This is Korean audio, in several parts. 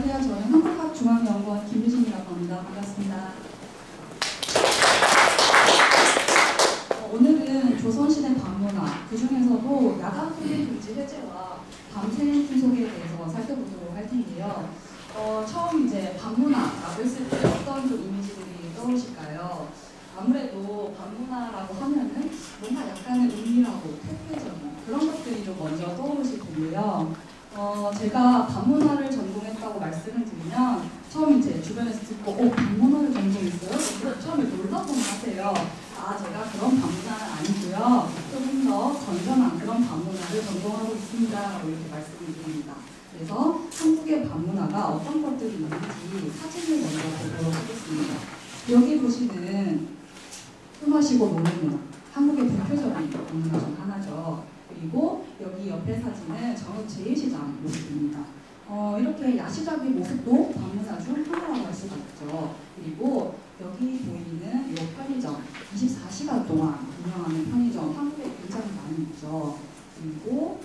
안녕하세요. 저는 한국학중앙연구원 김유진이라고 합니다. 반갑습니다. 오늘은 조선시대 밤문화, 그 중에서도 야간 통일 금지 해제와 밤새 풍속에 대해서 살펴보도록 할 텐데요. 처음 이제 밤문화라고 했을 때 어떤 좀 이미지들이 떠오르실까요? 아무래도 밤문화라고 하면은 뭔가 약간은 은밀하고 퇴폐적인 그런 것들이 좀 먼저 떠오르실 텐데요. 제가 밤문화를 전공했다고 말씀을 드리면 처음 이제 주변에서 듣고 밤문화를 전공했어요? 처음에 놀라곤 하세요. 제가 그런 밤문화는 아니고요. 조금 더 건전한 그런 밤문화를 전공하고 있습니다. 라고 이렇게 말씀을 드립니다. 그래서 한국의 밤문화가 어떤 것들이 있는지 사진을 먼저 보도록 하겠습니다. 여기 보시는 술 마시고 노는 문화, 한국의 대표적인 밤문화 중 하나죠. 그리고 여기 옆에 사진은 전국 제1시장 모습입니다. 이렇게 야시장의 모습도 밤문화 중 하나라고 할 수가 있죠. 그리고 여기 보이는 이 편의점, 24시간 동안 운영하는 편의점, 한국에 굉장히 많이 있죠. 그리고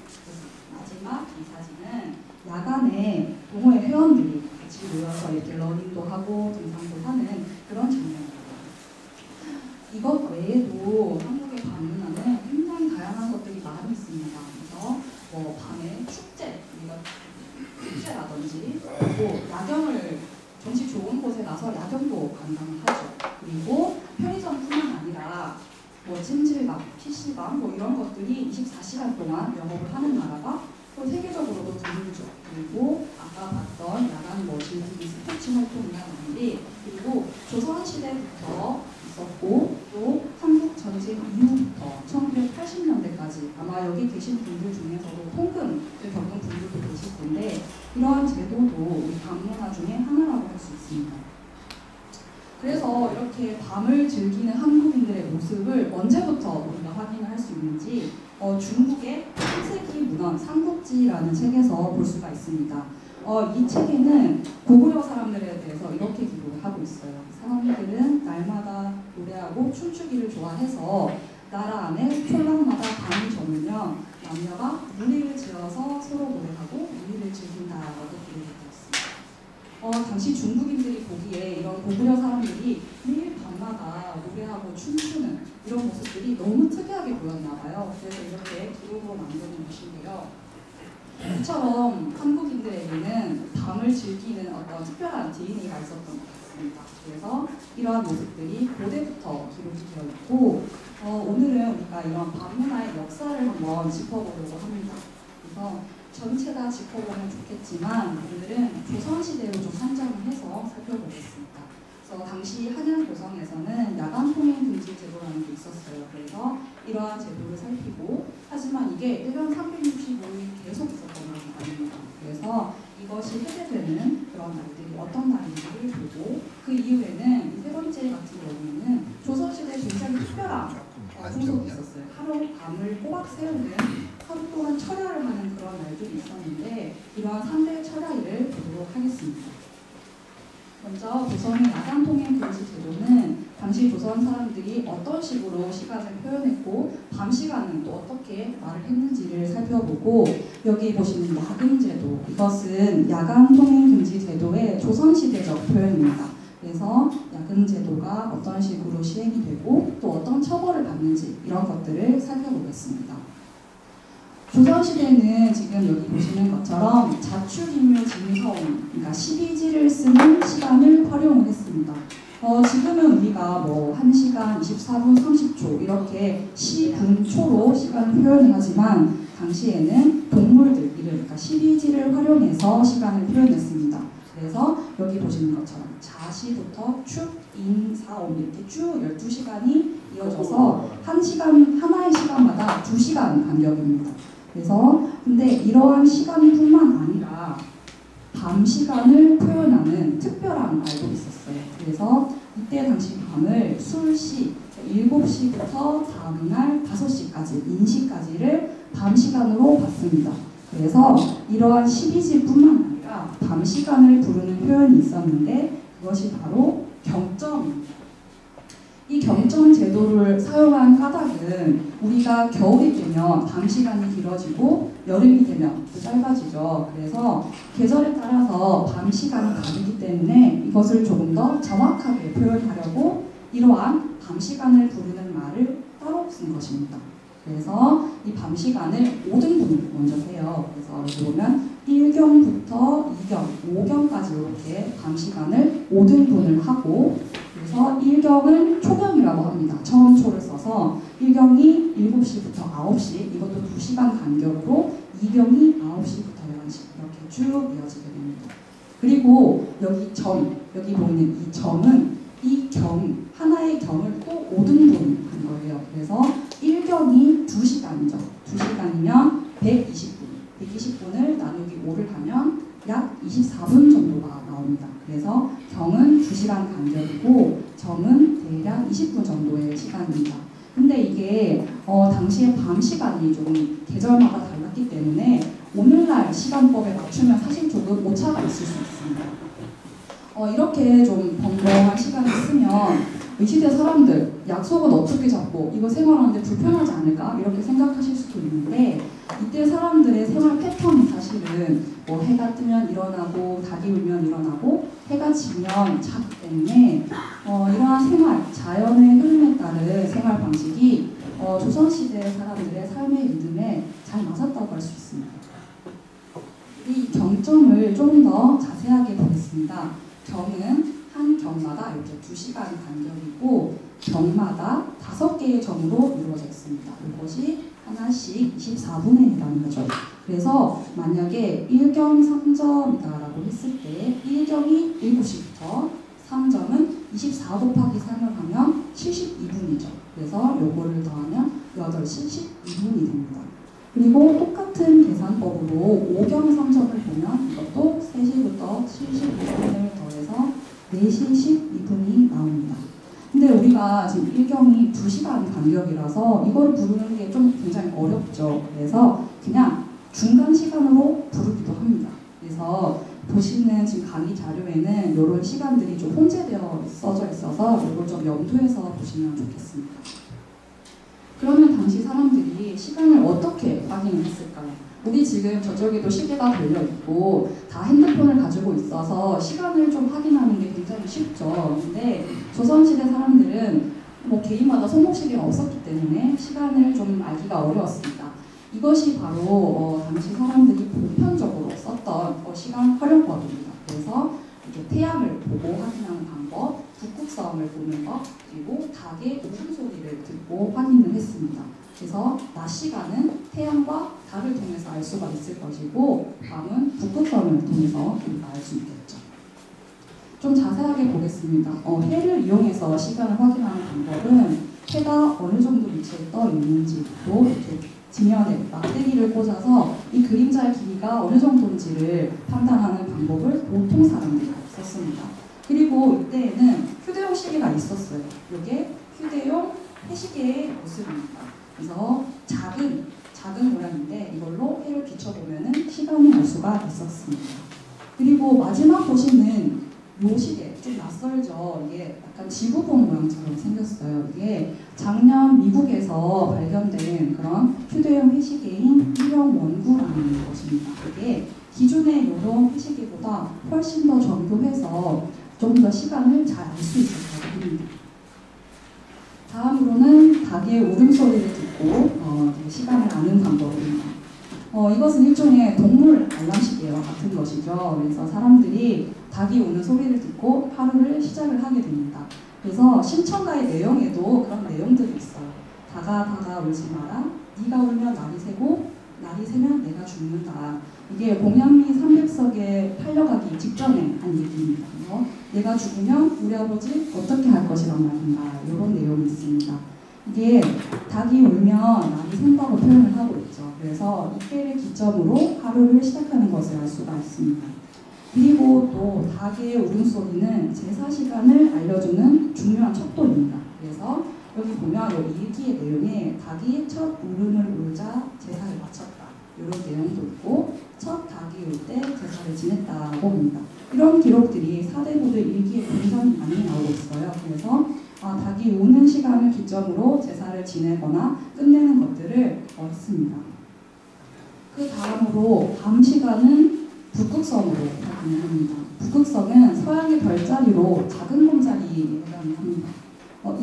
마지막 이 사진은 야간에 동호회 회원들이 같이 모여서 이렇게 러닝도 하고 등산도 하는 그런 장면입니다. 이것 외에도 한국의 밤문화는 굉장히 다양한 것들이 많이 있습니다. 그래서 밤에 축제라든지 그리고 야경을 경치 좋은 곳에 가서 야경도 관광하죠. 그리고 편의점뿐만 아니라 찜질방, PC방 이런 것들이 24시간 동안 영업을 하는 나라가 또 세계적으로도 드물죠. 그리고 아까 봤던 야간 즐기기 스포츠 활동이라든지 그리고 조선시대부터 있었고 또 한국 전쟁 이후부터 1980년대까지 아마 여기 계신 분들 중에서도 통금을 겪은 분들도 계실 텐데 이러한 제도도 우리 밤문화 중에 하나라고 할 수 있습니다. 그래서 이렇게 밤을 즐기는 한국인들의 모습을 언제부터 우리가 확인을 할 수 있는지 중국의 한세기 문헌 삼국지라는 책에서 볼 수가 있습니다. 이 책에는 고구려 사람들에 대해서 이렇게 기록을 하고 있어요. 사람들은 날마다 노래하고 춤추기를 좋아해서 나라 안에 촌락마다 밤이 저물며 남녀가 무리를 지어서 서로 노래하고 무리를 즐긴다라고 기록이 되어 있습니다. 당시 중국인들이 보기에 이런 고구려 사람들이 매일 밤마다 노래하고 춤추는 이런 모습들이 너무 특이하게 보였나 봐요. 그래서 이렇게 기록으로 만드는 것인데요. 이처럼 한국인들에게는 밤을 즐기는 어떤 특별한 DNA가 있었던 것 같습니다. 그래서 이러한 모습들이 고대부터 기록이 되어 있고 오늘은 우리가 이런 밤문화의 역사를 한번 짚어보려고 합니다. 그래서 전체 다 짚어보면 좋겠지만 오늘은 조선시대로 좀 선정을 해서 살펴보겠습니다. 그래서 당시 한양도성에서는 야간통행 금지 제도라는 게 있었어요. 그래서 이러한 제도를 살피고 하지만 이게 1년 365일 계속 있었던 건 아닙니다. 그래서 이것이 해제되는 그런 날들이 어떤 날인지를 보고 그 이후에는 이 세 번째 같은 경우에는 조선시대 굉장히 특별한 풍속이 있었어요. 하루 밤을 꼬박 세우는 하루 동안 철야를 하는 그런 날들이 있었는데 이러한 3대 철야일을 보도록 하겠습니다. 먼저 조선의 야간통행 금지 제도는 당시 조선 사람들이 어떤 식으로 시간을 표현했고 밤 시간은 또 어떻게 말을 했는지를 살펴보고 여기 보시는 야금제도 이것은 야간통행 금지 제도의 조선시대적 표현입니다. 그래서 야금제도가 어떤 식으로 시행이 되고 또 어떤 처벌을 받는지 이런 것들을 살펴보겠습니다. 조선시대는 지금 여기 보시는 것처럼 자축인묘 진서온 그러니까 12지를 쓰는 시간을 활용을 했습니다. 지금은 우리가 1시간 24분 30초 이렇게 시분초로 시간을 표현을 하지만 당시에는 동물들 이름 그러니까 12지를 활용해서 시간을 표현했습니다. 그래서 여기 보시는 것처럼 자시부터 축, 인, 사옴 이렇게 쭉 12시간이 이어져서 하나의 시간마다 2시간 간격입니다. 그래서 근데 이러한 시간뿐만 아니라 밤 시간을 표현하는 특별한 날도 있었어요. 그래서 이때 당시 밤을 술시 7시부터 다음날 5시까지 인시까지를 밤 시간으로 봤습니다. 그래서 이러한 12지뿐만 아니라 밤 시간을 부르는 표현이 있었는데 그것이 바로 경점입니다. 이 경점 제도를 사용한 까닭은 우리가 겨울이 되면 밤 시간이 길어지고 여름이 되면 또 짧아지죠. 그래서 계절에 따라서 밤 시간이 다르기 때문에 이것을 조금 더 정확하게 표현하려고 이러한 밤 시간을 부르는 말을 따로 쓴 것입니다. 그래서 이 밤 시간을 5등분을 먼저 해요. 그래서 여기 보면 1경부터 2경, 5경까지 이렇게 밤 시간을 5등분을 하고, 그래서 1경을 초경이라고 합니다. 처음 초를 써서 1경이 7시부터 9시, 이것도 2시간 간격으로 2경이 9시부터 11시 이렇게 쭉 이어지게 됩니다. 그리고 여기 보이는 이 점은 이 경, 하나의 경을 또 5등분 한 거예요. 그래서 1경이 2시간이죠. 2시간이면 120분. 120분을 나누기 5를 하면 약 24분 정도가 나옵니다. 그래서 경은 2시간 간격이고 점은 대략 20분 정도의 시간입니다. 근데 이게 당시에 밤 시간이 좀 계절마다 달랐기 때문에 오늘날 시간법에 맞추면 사실 조금 오차가 있을 수 있습니다. 이렇게 좀 번거로운 시간을 쓰면 이 시대 사람들 약속은 어떻게 잡고 이거 생활하는데 불편하지 않을까 이렇게 생각하실 수도 있는데, 이때 사람들의 생활 패턴이 사실은 뭐 해가 뜨면 일어나고 닭이 울면 일어나고 해가 지면 자기 때문에 이러한 생활, 자연의 흐름에 따른 생활 방식이 조선시대 사람들의 삶의 리듬에 잘 맞았다고 할 수 있습니다. 이 경점을 좀 더 자세하게 보겠습니다. 경은 한 경마다 이렇게 2시간 간격이고 경마다 5개의 점으로 이루어져 있습니다. 이것이 하나씩 24분에 해당하죠. 그래서 만약에 1경 3점이다라고 했을 때 1경이 7시부터 3점은 24 곱하기 3을 하면 72분이죠. 그래서 요거를 더하면 8시 12분이 됩니다. 그리고 똑같은 계산법으로 5경 3점을 보면 이것도 3시부터 72분을 더해서 4시 12분이 나옵니다. 근데 우리가 지금 1경이 2시간 간격이라서 이걸 부르는 게 좀 굉장히 어렵죠. 그래서 그냥 중간 시간으로 부르기도 합니다. 그래서 보시는 지금 강의 자료에는 이런 시간들이 좀 혼재되어 써져 있어서 이걸 좀 염두해서 보시면 좋겠습니다. 그러면 당시 사람들이 시간을 어떻게 확인했을까요? 우리 지금 저쪽에도 시계가 걸려있고 다 핸드폰을 가지고 있어서 시간을 좀 확인하는 게 굉장히 쉽죠. 근데 조선시대 사람들은 뭐 개인마다 손목시계가 없었기 때문에 시간을 좀 알기가 어려웠습니다. 이것이 바로 당시 사람들이 보편적으로 썼던 시간 활용법입니다. 그래서 이렇게 태양을 보고 확인하는 방법, 북극성을 보는 것, 그리고 닭의 울음소리를 듣고 확인을 했습니다. 그래서 낮 시간은 태양과 달을 통해서 알 수가 있을 것이고 밤은 북극성을 통해서 우리가 알 수 있겠죠. 좀 자세하게 보겠습니다. 해를 이용해서 시간을 확인하는 방법은 해가 어느 정도 위치에 떠 있는지도 이렇게 지면에 막대기를 꽂아서 이 그림자의 길이가 어느 정도인지를 판단하는 방법을 보통 사람들이 썼습니다. 그리고 이때에는 휴대용 시계가 있었어요. 이게 휴대용 해시계의 모습입니다. 그래서 작은 모양인데 이걸로 해를 비춰보면 시간을 알 수가 있었습니다. 그리고 마지막 보시는 요 시계 좀 낯설죠. 이게 약간 지구본 모양처럼 생겼어요. 이게 작년 미국에서 발견된 그런 휴대용 해시계인 일형 원구라는 것입니다. 이게 기존의 이런 해시계보다 훨씬 더 정교해서 좀 더 시간을 잘 알 수 있었다고 합니다. 다음으로는 닭의 울음소리를 듣고 시간을 아는 방법입니다. 이것은 일종의 동물 알람시계와 같은 것이죠. 그래서 사람들이 닭이 우는 소리를 듣고 하루를 시작을 하게 됩니다. 그래서 신청가의 내용에도 그런 내용들이 있어요. 닭아 울지 마라. 네가 울면 날이 새고 날이 새면 내가 죽는다. 이게 공양미 300석에 팔려가기 직전에 한 얘기입니다. 그래서 내가 죽으면 우리 아버지 어떻게 할 것이란 말인가, 이런 내용이 있습니다. 이게 닭이 울면 날이 샌다고 표현을 하고 있죠. 그래서 이때를 기점으로 하루를 시작하는 것을 알 수가 있습니다. 그리고 또 닭의 울음소리는 제사 시간을 알려주는 중요한 척도입니다. 그래서 여기 보면 이 일기의 내용에 닭이 첫 울음을 울자 제사를 마쳤다, 이런 내용도 있고 첫 닭이 울 때 제사를 지냈다고 합니다. 이런 기록들이 사대부들 일기에 굉장히 많이 나오고 있어요. 그래서 닭이 우는 시간을 기점으로 제사를 지내거나 끝내는 것들을 했습니다. 그 다음으로 밤 시간은 북극성으로 확인을 합니다. 북극성은 서양의 별자리로 작은 곰자리에 해당을 합니다.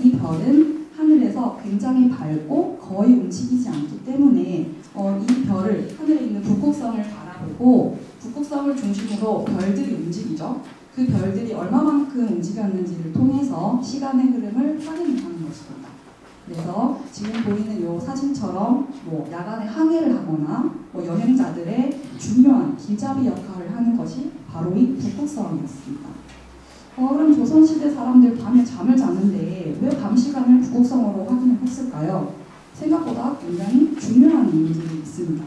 이 별은 하늘에서 굉장히 밝고 거의 움직이지 않기 때문에 이 별을, 하늘에 있는 북극성을 바라보고 북극성을 중심으로 별들이 움직이죠. 그 별들이 얼마만큼 움직였는지를 통해서 시간의 흐름을 확인하는 것입니다. 그래서 지금 보이는 이 사진처럼 야간에 항해를 하거나 여행자들의 중요한 길잡이 역할을 하는 것이 바로 이 북극성이었습니다. 그럼 조선시대 사람들 밤에 잠을 자는데 왜 밤 시간을 북극성으로 확인을 했을까요? 생각보다 굉장히 중요한 이유들이 있습니다.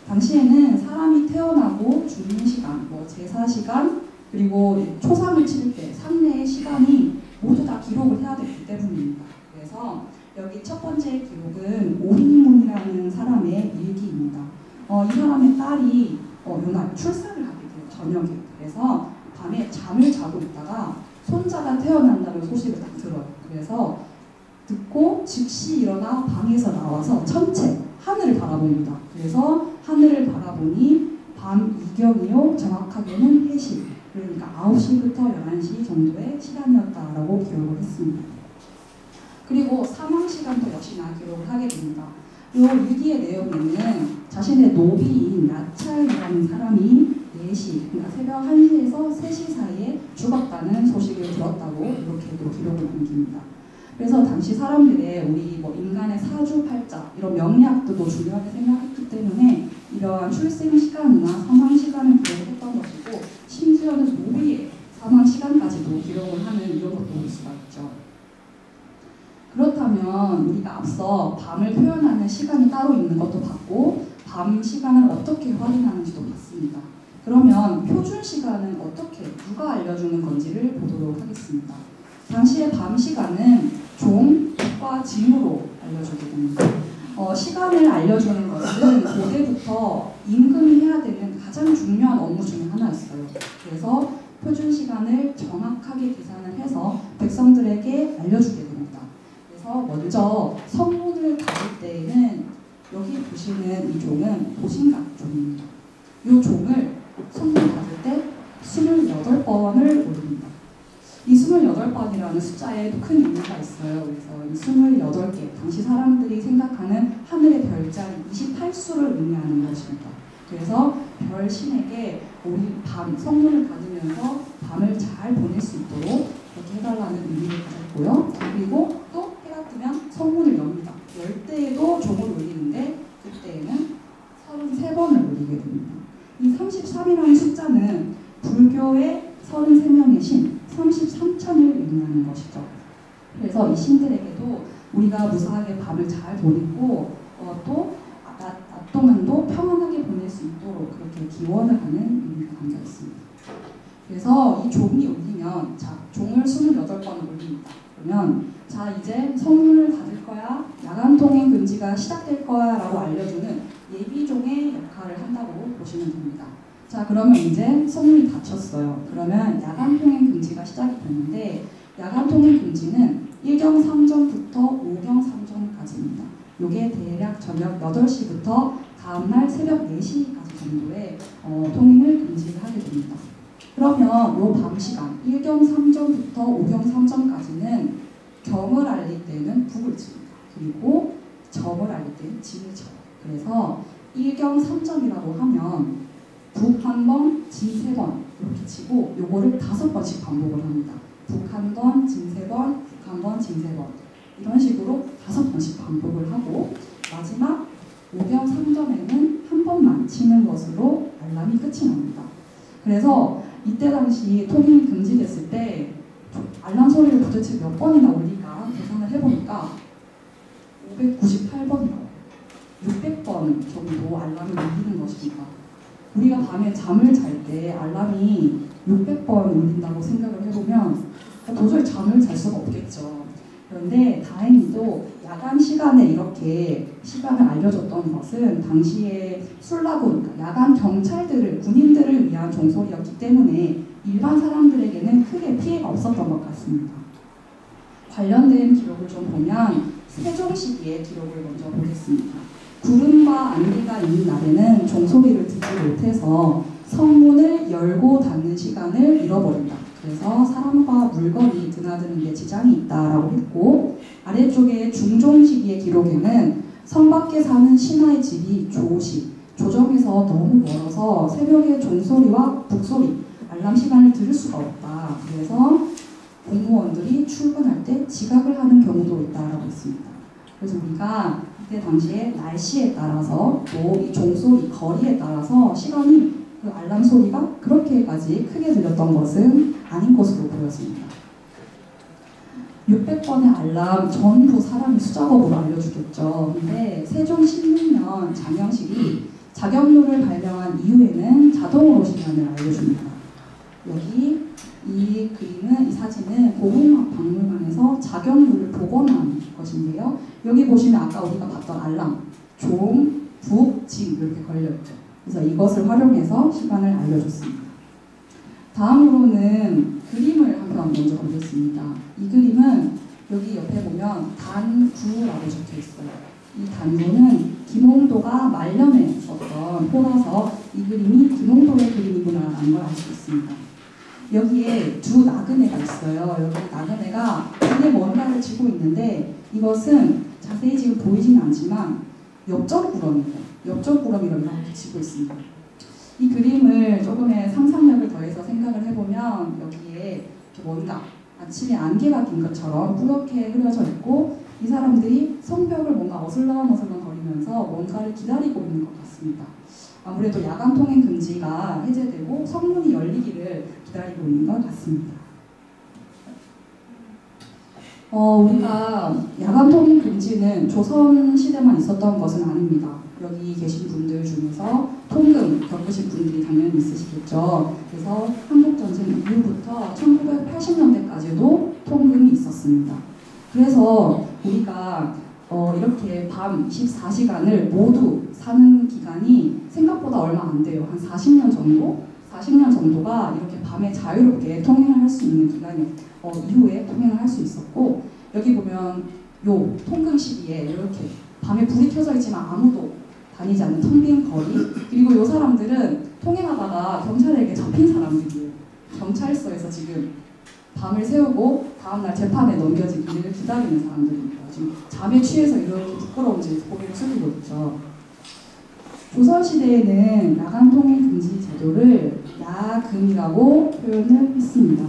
당시에는 사람이 태어나고 죽는 시간, 제사 시간, 그리고 초상을 치를 때 상례의 시간이 모두 다 기록을 해야 되기 때문입니다. 그래서 여기 첫 번째 기록은 오리문이라는 사람의 일기입니다. 이 사람의 딸이 요날 출산을 하게 돼요. 저녁에. 그래서 밤에 잠을 자고 있다가 손자가 태어난다는 소식을 딱 들어요. 그래서 듣고 즉시 일어나 방에서 나와서 천체 하늘을 바라봅니다. 그래서 하늘을 바라보니 밤 2경이요, 정확하게는 해시, 그러니까 9시부터 11시 정도의 시간이었다라고 기록을 했습니다. 그리고 사망 시간도 역시나 기록을 하게 됩니다. 이 일기의 내용에는 자신의 노비인 나찰이라는 사람이 4시, 그러니까 새벽 1시에서 3시 사이에 죽었다는 소식을 들었다고 이렇게도 기록을 남깁니다. 그래서 당시 사람들의 우리 인간의 사주팔자 이런 명리학도 중요하게 생각했기 때문에 이러한 출생 시간이나 사망 시간을 기록했던 것이고, 심지어는 노비의 사망 시간까지도 기록을 하는 이런 것도 볼 수가 있죠. 그렇다면 우리가 앞서 밤을 표현하는 시간이 따로 있는 것도 봤고, 밤 시간을 어떻게 확인하는지도 봤습니다. 그러면 표준 시간은 어떻게, 누가 알려주는 건지를 보도록 하겠습니다. 당시의 밤 시간은 종, 과 징으로 알려주게 됩니다. 시간을 알려주는 것은 고대부터 임금이 해야 되는 가장 중요한 업무 중에 하나였어요. 그래서 표준 시간을 정확하게 계산을 해서 백성들에게 알려주게 됩니다. 그래서 먼저 성문을 닫을 때에는 여기 보시는 이 종은 보신각 종입니다. 이 종을 성문 닫을 때 28번을 올립니다. 이 28번이라는 숫자에도 큰 의미가 있어요. 그래서 이 28개, 당시 사람들이 생각하는 하늘의 별자리 28수를 의미하는 것입니다. 그래서 별신에게 우리 밤, 성문을 닫으면서 밤을 잘 보낼 수 있도록 그렇게 해달라는 의미를 가졌고요. 그리고 또 해가 뜨면 성문을 엽니다. 열 때에도 종을 올리는데 그때에는 33번을 올리게 됩니다. 이 33이라는 숫자는 불교의 33명의 신, 33천을 의미하는 것이죠. 그래서 이 신들에게도 우리가 무사하게 밤을 잘 보내고 또 낮 동안도 평안하게 보낼 수 있도록 그렇게 기원을 하는 의미가 담겨 있습니다. 그래서 이 종이 울리면, 자, 종을 28번을 올립니다. 그러면 자, 이제 성문을 닫을 거야, 야간 통행 금지가 시작될 거야 라고 알려주는 예비종의 역할을 한다고 보시면 됩니다. 자, 그러면 이제 성문이 닫혔어요. 그러면 야간 통행 금지가 시작이 됐는데, 야간 통행 금지는 1경 3점부터 5경 3점까지입니다. 이게 대략 저녁 8시부터 다음날 새벽 4시까지 정도의 통행을 금지를 하게 됩니다. 그러면 이 밤 시간 1경 3점부터 5경 3점까지는 경을 알릴 때는 북을 칩니다. 그리고 정을 알릴 때는 진을 쳐요. 그래서 1경 3점이라고 하면 북 한 번, 진 3번 이렇게 치고 요거를 5번씩 반복을 합니다. 북 한 번, 진 3번, 북 한 번, 진 3번 이런 식으로 5번씩 반복을 하고 마지막 5경 3점에는 한 번만 치는 것으로 알람이 끝이 납니다. 그래서 이때 당시 통행이 금지됐을 때 알람 소리를 도대체 몇 번이나 울릴까 계산을 해보니까 598번이라고 600번 정도 알람을 울리는 것입니다. 우리가 밤에 잠을 잘 때 알람이 600번 울린다고 생각을 해보면 도저히 잠을 잘 수가 없겠죠. 그런데 다행히도 야간 시간에 이렇게 시간을 알려줬던 것은 당시에 술라군, 그러니까 야간 경찰들을, 군인들을 위한 종소리였기 때문에 일반 사람들에게는 크게 피해가 없었던 것 같습니다. 관련된 기록을 좀 보면 세종 시기의 기록을 먼저 보겠습니다. 구름과 안개가 있는 날에는 종소리를 듣지 못해서 성문을 열고 닫는 시간을 잃어버린다. 그래서 사람과 물건이 드나드는 데 지장이 있다라고 했고, 아래쪽에 중종 시기의 기록에는 성 밖에 사는 신하의 집이 조정에서 너무 멀어서 새벽에 종소리와 북소리, 알람 시간을 들을 수가 없다. 그래서 공무원들이 출근할 때 지각을 하는 경우도 있다라고 했습니다. 그래서 우리가 그때 당시에 날씨에 따라서 또 이 종소리, 거리에 따라서 시간이 그 알람 소리가 그렇게까지 크게 들렸던 것은 아닌 것으로 보여집니다. 600번의 알람 전부 사람이 수작업으로 알려주겠죠. 근데 세종 16년 장영실이 자격루를 발명한 이후에는 자동으로 시간을 알려줍니다. 여기 이 그림은, 이 사진은 고궁박물관에서 자격루를 복원한 것인데요. 여기 보시면 아까 우리가 봤던 알람, 종, 북, 징 이렇게 걸려있죠. 그래서 이것을 활용해서 시간을 알려줬습니다. 다음으로는 그림을 한 편 먼저 보겠습니다. 이 그림은 여기 옆에 보면 단구라고 적혀 있어요. 이 단구는 김홍도가 말년에 썼던 호라서 이 그림이 김홍도의 그림이구나라는 걸 알 수 있습니다. 여기에 두 나그네가 있어요. 여기 나그네가 등에 뭔가를 쥐고 있는데 이것은 자세히 지금 보이진 않지만 엽전구름이에요. 엽전구름이라고 이렇게 쥐고 있습니다. 이 그림을 조금의 상상력을 더해서 생각을 해보면 여기에 뭔가 아침에 안개가 낀 것처럼 뿌옇게 흐려져 있고 이 사람들이 성벽을 뭔가 어슬렁어슬렁 거리면서 뭔가를 기다리고 있는 것 같습니다. 아무래도 야간 통행 금지가 해제되고 성문이 열리기를 기다리고 있는 것 같습니다. 우리가 야간 통행 금지는 조선 시대만 있었던 것은 아닙니다. 여기 계신 분들 중에서 통금 겪으신 분들이 당연히 있으시겠죠. 그래서 한국전쟁 이후부터 1980년대까지도 통금이 있었습니다. 그래서 우리가 이렇게 밤 24시간을 모두 사는 기간이 생각보다 얼마 안 돼요. 한 40년 정도? 40년 정도가 이렇게 밤에 자유롭게 통행을 할 수 있는 기간이 이후에 통행을 할 수 있었고, 여기 보면 요 통금 시기에 이렇게 밤에 불이 켜져 있지만 아무도 다니지 않는 텅 빈 거리, 그리고 요 사람들은 통행하다가 경찰에게 잡힌 사람들이에요. 경찰서에서 지금 밤을 새우고 다음날 재판에 넘겨지기를 기다리는 사람들입니다. 지금 잠에 취해서 이렇게 부끄러운지 고개를 숙이고 있죠. 조선시대에는 야간 통행 금지 제도를 야금이라고 표현을 했습니다.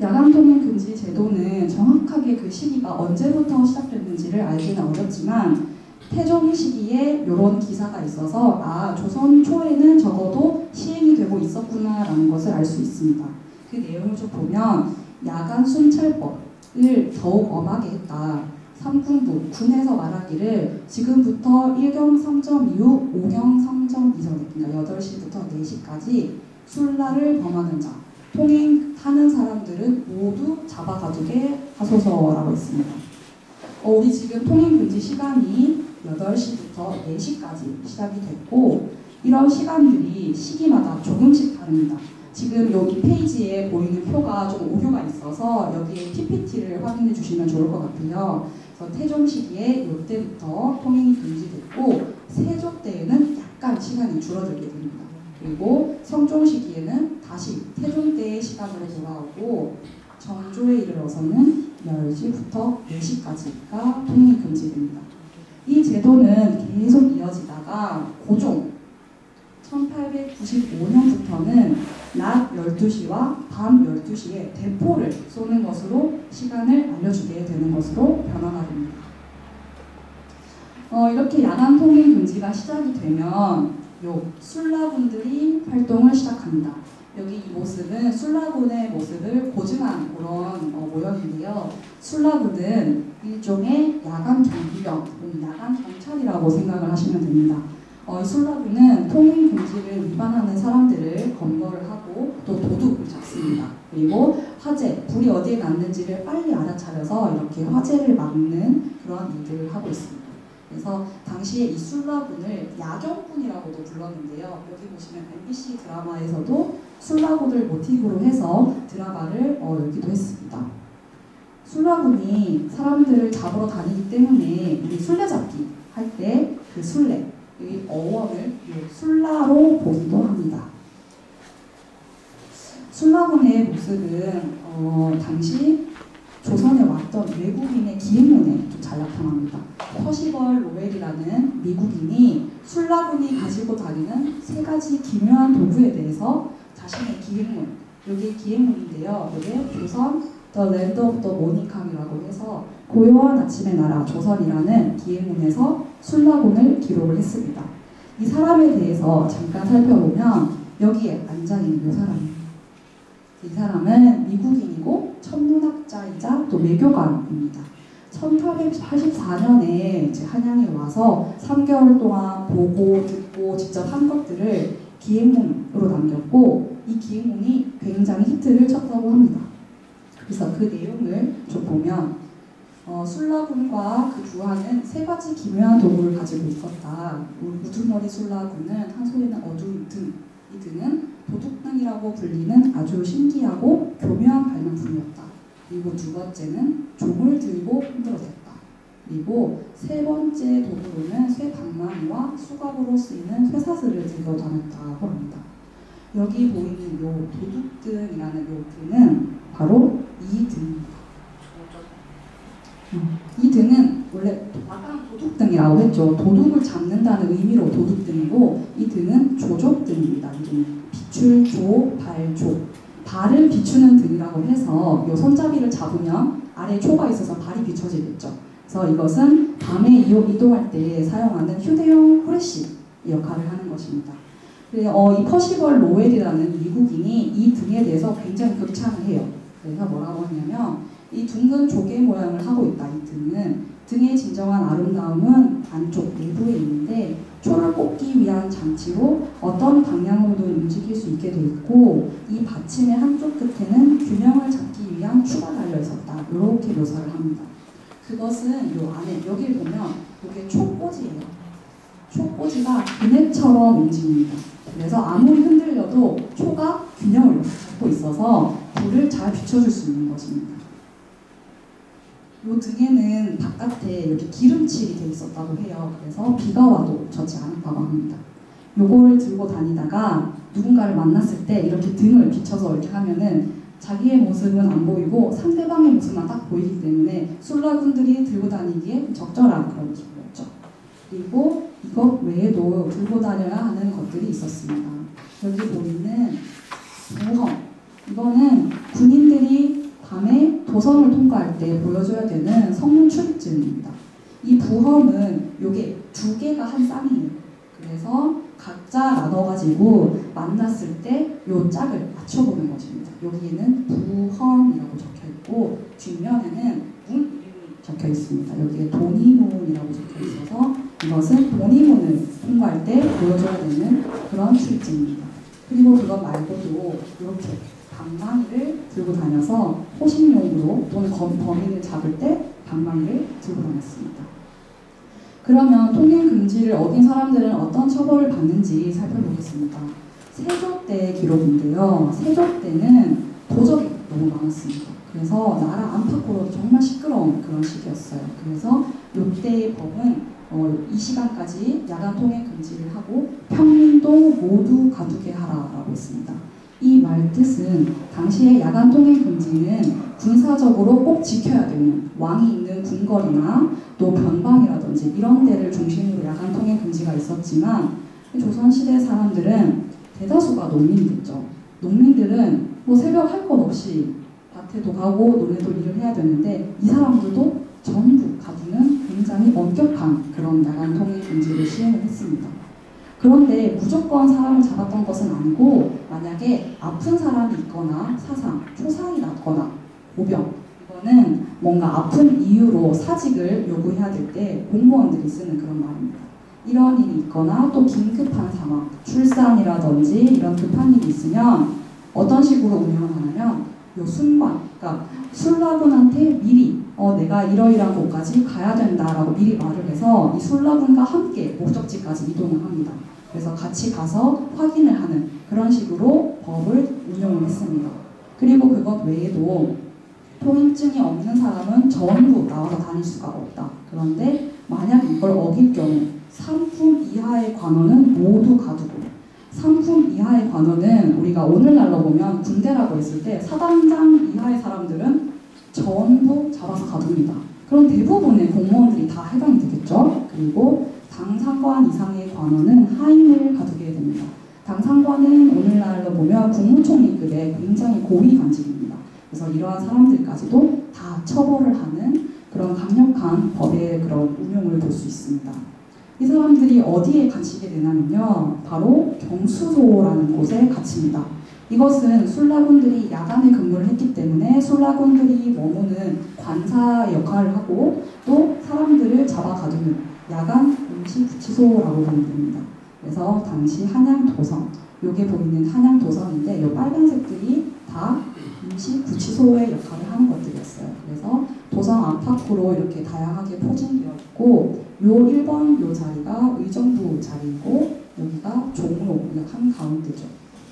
야간 통행 금지 제도는 정확하게 그 시기가 언제부터 시작됐는지를 알기는 어렵지만 태종 시기에 이런 기사가 있어서 조선 초에는 적어도 시행이 되고 있었구나라는 것을 알 수 있습니다. 그 내용을 좀 보면 야간 순찰법을 더욱 엄하게 했다. 삼군부, 군에서 말하기를 지금부터 1경 3점 이후 5경 3점 이전에, 그러니까 8시부터 4시까지 술라를 범하는 자, 통행하는 사람들은 모두 잡아가두게 하소서라고 했습니다. 우리 지금 통행금지 시간이 8시부터 4시까지 시작이 됐고, 이런 시간들이 시기마다 조금씩 다릅니다. 지금 여기 페이지에 보이는 표가 좀 오류가 있어서 여기에 PPT를 확인해 주시면 좋을 것 같아요. 그래서 태종 시기에 이때부터 통행이 금지됐고, 세종 때에는 약간 시간이 줄어들게 됩니다. 그리고 성종 시기에는 다시 태종 때의 시간으로 돌아오고, 정조에 이르러서는 10시부터 4시까지가 통행이 금지됩니다. 이 제도는 계속 이어지다가 고종 1895년부터는 낮 12시와 밤 12시에 대포를 쏘는 것으로 시간을 알려주게 되는 것으로 변화가 됩니다. 이렇게 야간 통행 금지가 시작이 되면 술라군들이 활동을 시작합니다. 여기 이 모습은 술라군의 모습을 고증한 그런 모형인데요. 술라군은 일종의 야간 경비병, 야간 경찰이라고 생각을 하시면 됩니다. 이 술라군은 통행 금지를 위반하는 사람들을 검거를 하고 또 도둑을 잡습니다. 그리고 화재, 불이 어디에 났는지를 빨리 알아차려서 이렇게 화재를 막는 그런 일들을 하고 있습니다. 그래서 당시에 이 술라군을 야경군이라고도 불렀는데요. 여기 보시면 MBC 드라마에서도 술라군을 모티브로 해서 드라마를 열기도 했습니다. 술라군이 사람들을 잡으러 다니기 때문에 우리 술래잡기 할 때 그 술래, 이 어원을 술라로 보기도 합니다. 술라군의 모습은 당시 조선에 왔던 외국인의 기행문에 좀 잘 나타납니다. 퍼시벌 로웰이라는 미국인이 술라군이 가지고 다니는 세 가지 기묘한 도구에 대해서 자신의 기행문, 여기 기행문인데요. 이게 조선 The Land of the Morning Come이라고 해서 고요한 아침의 나라 조선이라는 기행문에서 술라군을 기록을 했습니다. 이 사람에 대해서 잠깐 살펴보면 여기에 앉아있는 이 사람입니다. 이 사람은 미국인이고 천문학자이자 또 외교관입니다. 1884년에 한양에 와서 3개월 동안 보고 듣고 직접 한 것들을 기행문으로 남겼고 이 기행문이 굉장히 히트를 쳤다고 합니다. 그래서 그 내용을 좀 보면 술라군과 그 부하는 세 가지 기묘한 도구를 가지고 있었다. 우두머리 술라군은 한 손에는 어두운 등, 이 등은 도둑등이라고 불리는 아주 신기하고 교묘한 발명품이었다. 그리고 두 번째는 종을 들고 흔들어댔다. 그리고 세 번째 도구로는 쇠방망이와 수갑으로 쓰이는 쇠사슬을 들고 다녔다고 합니다. 여기 보이는 요 도둑등이라는 요 등은 바로 이 등입니다. 이 등은 원래 아까 도둑등이라고 했죠. 도둑을 잡는다는 의미로 도둑등이고 이 등은 조족등입니다. 이름이 비출, 조, 발, 조. 발을 비추는 등이라고 해서 이 손잡이를 잡으면 아래에 초가 있어서 발이 비춰지겠죠. 그래서 이것은 밤에 이동할 때 사용하는 휴대용 후레쉬 역할을 하는 것입니다. 이 퍼시벌 로웰이라는 미국인이 이 등에 대해서 굉장히 극찬을 해요. 그래서 뭐라고 하냐면 이 둥근 조개 모양을 하고 있다. 이 등은 등의 진정한 아름다움은 안쪽 내부에 있는데 초를 꽂기 위한 장치로 어떤 방향으로도 움직일 수 있게 돼 있고 이 받침의 한쪽 끝에는 균형을 잡기 위한 추가 달려 있었다. 이렇게 묘사를 합니다. 그것은 요 안에 여기를 보면 이게 촉꽂이예요. 촉꽂이가 그네처럼 움직입니다. 그래서 아무리 흔들려도 초가 균형을 잡고 있어서 불을 잘 비춰줄 수 있는 것입니다. 이 등에는 바깥에 이렇게 기름칠이 되어 있었다고 해요. 그래서 비가 와도 젖지 않았다고 합니다. 요거를 들고 다니다가 누군가를 만났을 때 이렇게 등을 비춰서 이렇게 하면은 자기의 모습은 안 보이고 상대방의 모습만 딱 보이기 때문에 술라군들이 들고 다니기에 적절한 그런 기분이었죠. 그리고 이것 외에도 들고 다녀야 하는 것들이 있었습니다. 여기 보이는 부험. 이거는 군인들이 밤에 도성을 통과할 때 보여줘야 되는 성문 출입증입니다. 이 부험은 요게 두 개가 한 쌍이에요. 그래서 각자 나눠가지고 만났을 때 요 짝을 맞춰보는 것입니다. 여기에는 부험이라고 적혀있고 뒷면에는 문 이름이 적혀 있습니다. 여기에 도니문이라고 적혀 있어서 이것은 도니문을 통과할 때 보여줘야 되는 그런 출입증입니다. 그리고 그것 말고도 이렇게 방망이를 들고 다녀서 호신용으로 또는 범인을 잡을 때 방망이를 들고 다녔습니다. 그러면 통행 금지를 어긴 사람들은 어떤 처벌을 받는지 살펴보겠습니다. 세조 때 기록인데요. 세조 때는 도적이 너무 많았습니다. 그래서 나라 안팎으로 정말 시끄러운 그런 시기였어요. 그래서 이때의 법은 이 시간까지 야간 통행 금지를 하고 평민도 모두 가두게 하라라고 했습니다. 이 말 뜻은 당시의 야간 통행 금지는 군사적으로 꼭 지켜야 되는 왕이 있는 궁궐이나 또 변방이라든지 이런 데를 중심으로 야간 통행 금지가 있었지만 조선시대 사람들은 대다수가 농민이겠죠. 농민들은 뭐 새벽 할 것 없이 밭에도 가고 논에도 일을 해야 되는데 이 사람들도 전부 가두는 굉장히 엄격한 그런 야간 통행 금지를 시행을 했습니다. 그런데 무조건 사람을 잡았던 것은 아니고 만약에 아픈 사람이 있거나 사상, 초상이 났거나 고병 이거는 뭔가 아픈 이유로 사직을 요구해야 될 때 공무원들이 쓰는 그런 말입니다. 이런 일이 있거나 또 긴급한 상황, 출산이라든지 이런 급한 일이 있으면 어떤 식으로 운영을 하냐면 요 순관, 그러니까 술라군한테 미리 내가 이러이러한 곳까지 가야 된다라고 미리 말을 해서 이 술라군과 함께 목적지까지 이동을 합니다. 그래서 같이 가서 확인을 하는 그런 식으로 법을 운용을 했습니다. 그리고 그것 외에도 통행증이 없는 사람은 전부 나와서 다닐 수가 없다. 그런데 만약 이걸 어길 경우 3품 이하의 관원은 모두 가두고, 3품 이하의 관원은 우리가 오늘날로 보면 군대라고 했을 때 사단장 이하의 사람들은 전부 잡아서 가둡니다. 그럼 대부분의 공무원들이 다 해당이 되겠죠. 그리고 당상관 이상의 관원은 하인을 가두게 됩니다. 당상관은 오늘날로 보면 국무총리급의 굉장히 고위 관직입니다. 그래서 이러한 사람들까지도 다 처벌을 하는 그런 강력한 법의 그런 운용을 볼 수 있습니다. 이 사람들이 어디에 갇히게 되냐면요, 바로 경수소라는 곳에 갇힙니다. 이것은 술라군들이 야간에 근무를 했기 때문에 술라군들이 머무는 관사의 역할을 하고 또 사람들을 잡아 가두는 야간 임시구치소라고 보면 됩니다. 그래서 당시 한양도성, 요게 보이는 한양도성인데 요 빨간색들이 다 임시구치소의 역할을 하는 것들이었어요. 그래서 도성 안팎으로 이렇게 다양하게 포진되어 있고, 요 1번 요 자리가 의정부 자리이고, 여기가 종로, 여기가 한가운데죠.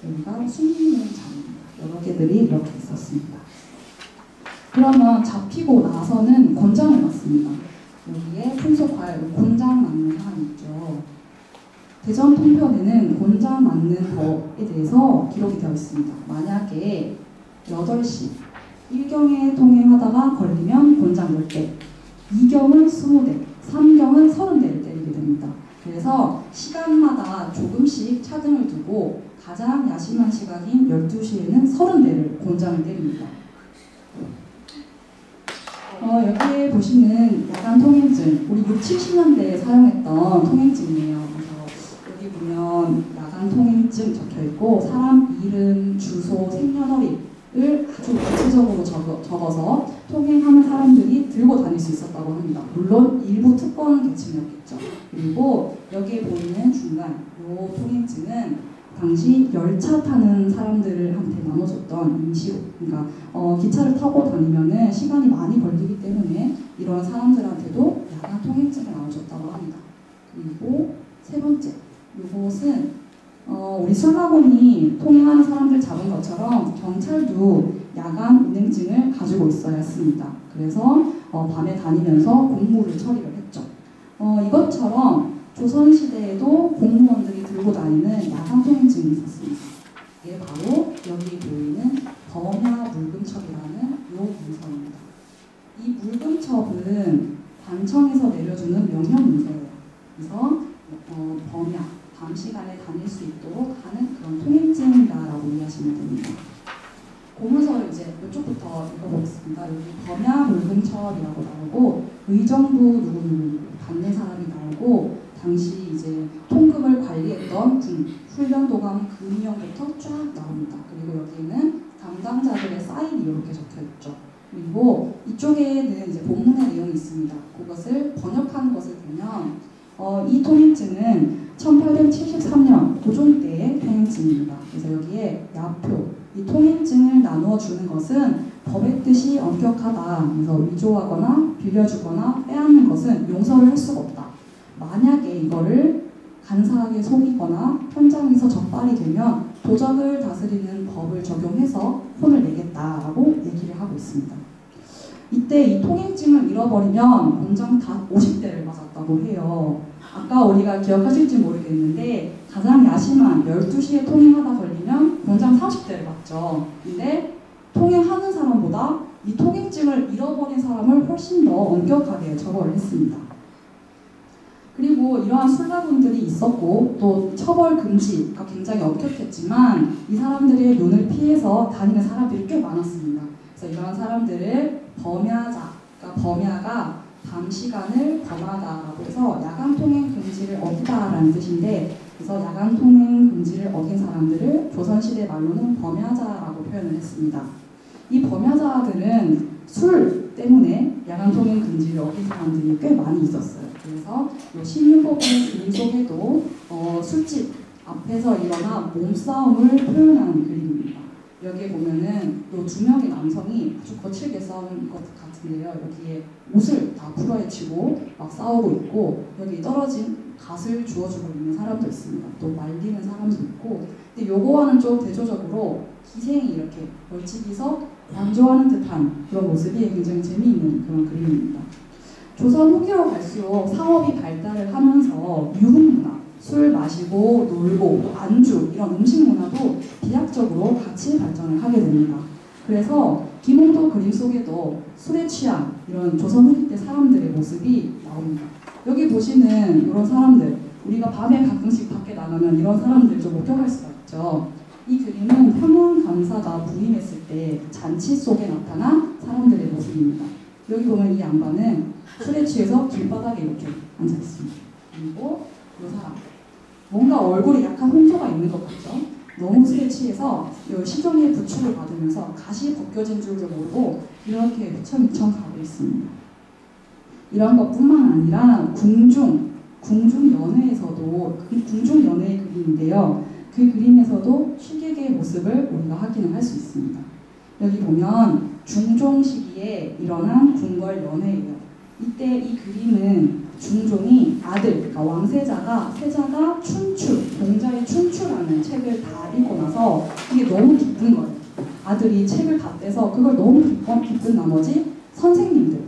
여기가 숨기는 자리입니다. 여러 개들이 이렇게 있었습니다. 그러면 잡히고 나서는 곤장을 맞습니다. 여기에 풍속활, 곤장 맞는 사람이 있죠. 대전 통편에는 곤장 맞는 법에 대해서 기록이 되어 있습니다. 만약에 8시 1경에 통행하다가 걸리면 곤장 10대, 2경은 20대, 3경은 30대를 때리게 됩니다. 그래서 시간마다 조금씩 차등을 두고 가장 야심한 시각인 12시에는 30대를 곤장을 때립니다. 여기에 보시는 야간 통행증, 우리 6, 70년대에 사용했던 통행증이에요. 그래서 여기 보면 야간 통행증 적혀있고 사람 이름, 주소, 생년월일을 아주 구체적으로 적어서 통행하는 사람들이 들고 다닐 수 있었다고 합니다. 물론 일부 특권 계층이었겠죠. 그리고 여기에 보이는 중간 요 통행증은 당시 열차 타는 사람들한테 나눠줬던 임시로, 그러니까 기차를 타고 다니면은 시간이 많이 걸리기 때문에 이런 사람들한테도 야간 통행증을 나눠줬다고 합니다. 그리고 세 번째, 이것은 우리 술라군이 통행하는 사람들 잡은 것처럼 경찰도 야간 운행증을 가지고 있어야 했습니다. 그래서 밤에 다니면서 공무를 처리를 했죠. 이것처럼 조선시대에도 공무원들이 들고 다니는 야간 통행증이 있었습니다. 이게 바로 여기 보이는 범야 물금첩이라는 요 문서입니다. 이 물금첩은 관청에서 내려주는 명령 문서예요. 그래서 범야, 밤 시간에 다닐 수 있도록 하는 그런 통행증이다라고 이해하시면 됩니다. 고문서를 이제 이쪽부터 읽어보겠습니다. 여기 범야 물금첩이라고 나오고 의정부 누구누구 받는 사람이 나오고 당시 이제 통금을 관리했던 군, 훈련도감 금이형부터 쫙 나옵니다. 그리고 여기는 담당자들의 사인이 이렇게 적혀있죠. 그리고 이쪽에는 이제 본문의 내용이 있습니다. 그것을 번역하는 것을 보면 이 통행증은 1873년 고종 때의 통행증입니다. 그래서 여기에 야표, 이 통행증을 나누어 주는 것은 법의 뜻이 엄격하다. 그래서 위조하거나 빌려주거나 빼앗는 것은 용서를 할 수가 없다. 만약에 이거를 간사하게 속이거나 현장에서 적발이 되면 도적을 다스리는 법을 적용해서 혼을 내겠다라고 얘기를 하고 있습니다. 이때 이 통행증을 잃어버리면 곤장 다 50대를 맞았다고 해요. 아까 우리가 기억하실지 모르겠는데 가장 야심한 12시에 통행하다 걸리면 곤장 30대를 맞죠. 근데 통행하는 사람보다 이 통행증을 잃어버린 사람을 훨씬 더 엄격하게 처벌을 했습니다. 그리고 이러한 술라군들이 있었고 또 처벌 금지가 굉장히 엄격했지만 이 사람들의 눈을 피해서 다니는 사람들이 꽤 많았습니다. 그래서 이러한 사람들을 범야자, 그러니까 범야가 밤 시간을 범하다라고 해서 야간 통행 금지를 어기다라는 뜻인데, 그래서 야간 통행 금지를 어긴 사람들을 조선시대 말로는 범야자라고 표현을 했습니다. 이 범야자들은 술 때문에 야간 통행 금지를 어긴 사람들이 꽤 많이 있었어요. 그래서 신유법의 그림 속에도 술집 앞에서 일어나 몸싸움을 표현하는 그림입니다. 여기에 보면은 이 두 명의 남성이 아주 거칠게 싸우는 것 같은데요. 여기에 옷을 다 풀어헤치고 막 싸우고 있고, 여기 떨어진 갓을 주워주고 있는 사람도 있습니다. 또 말리는 사람도 있고, 근데 요거와는 좀 대조적으로 기생이 이렇게 벌칙이서 양조하는 듯한 그런 모습이 굉장히 재미있는 그런 그림입니다. 조선 후기로 갈수록 사업이 발달을 하면서 유흥문화, 술 마시고 놀고 안주 이런 음식 문화도 비약적으로 같이 발전을 하게 됩니다. 그래서 김홍도 그림 속에도 술에 취한 이런 조선 후기 때 사람들의 모습이 나옵니다. 여기 보시는 이런 사람들, 우리가 밤에 가끔씩 밖에 나가면 이런 사람들 좀 목격할 수가 있죠. 이 그림은 평양 감사가 부임했을 때 잔치 속에 나타난 사람들의 모습입니다. 여기 보면 이 양반은 술에 취해서 길바닥에 이렇게 앉아 있습니다. 그리고 이 사람, 뭔가 얼굴에 약간 홍조가 있는 것 같죠? 너무 술에 취해서 시종의 부축을 받으면서 가시 벗겨진 줄도 모르고 이렇게 휘청휘청 가고 있습니다. 이런 것뿐만 아니라 궁중 연회에서도 궁중 연회의 그림인데요. 그 그림에서도 취객의 모습을 우리가 확인을 할 수 있습니다. 여기 보면 중종 시기에 일어난 궁궐 연회예요. 이때 이 그림은 중종이 아들, 그러니까 왕세자가 춘추, 동자의 춘추라는 책을 다 읽고 나서 이게 너무 기쁜 거예요. 아들이 책을 다 떼서 그걸 너무 기쁜 나머지 선생님들,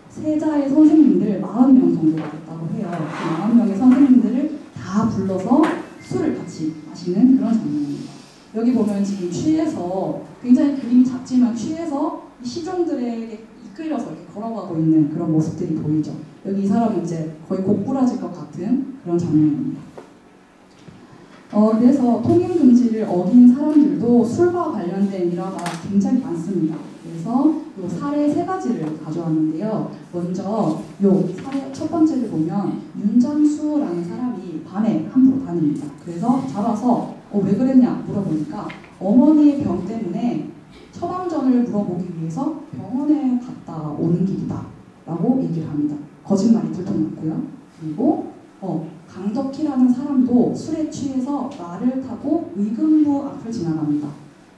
세자의 선생님들 40명 정도가 됐다고 해요. 그 40명의 선생님들을 다 불러서 술을 같이 마시는 그런 장면입니다. 여기 보면 지금 취해서 굉장히 그림이 작지만 취해서 이 시종들에게 이끌려서 이렇게 걸어가고 있는 그런 모습들이 보이죠. 여기 이 사람은 이제 거의 곡부라질 것 같은 그런 장면입니다. 그래서 통행 금지를 어긴 사람들도 술과 관련된 일화가 굉장히 많습니다. 그래서 요 사례 3가지를 가져왔는데요. 먼저 요 사례 첫 번째를 보면 윤장수라는 사람이 밤에 함부로 다닙니다. 그래서 잡아서 왜 그랬냐 물어보니까 어머니의 병 때문에 처방전을 물어보기 위해서 병원에 갔다 오는 길이다 라고 얘기를 합니다. 거짓말이 들통났고요. 그리고 강덕희라는 사람도 술에 취해서 말을 타고 의금부 앞을 지나갑니다.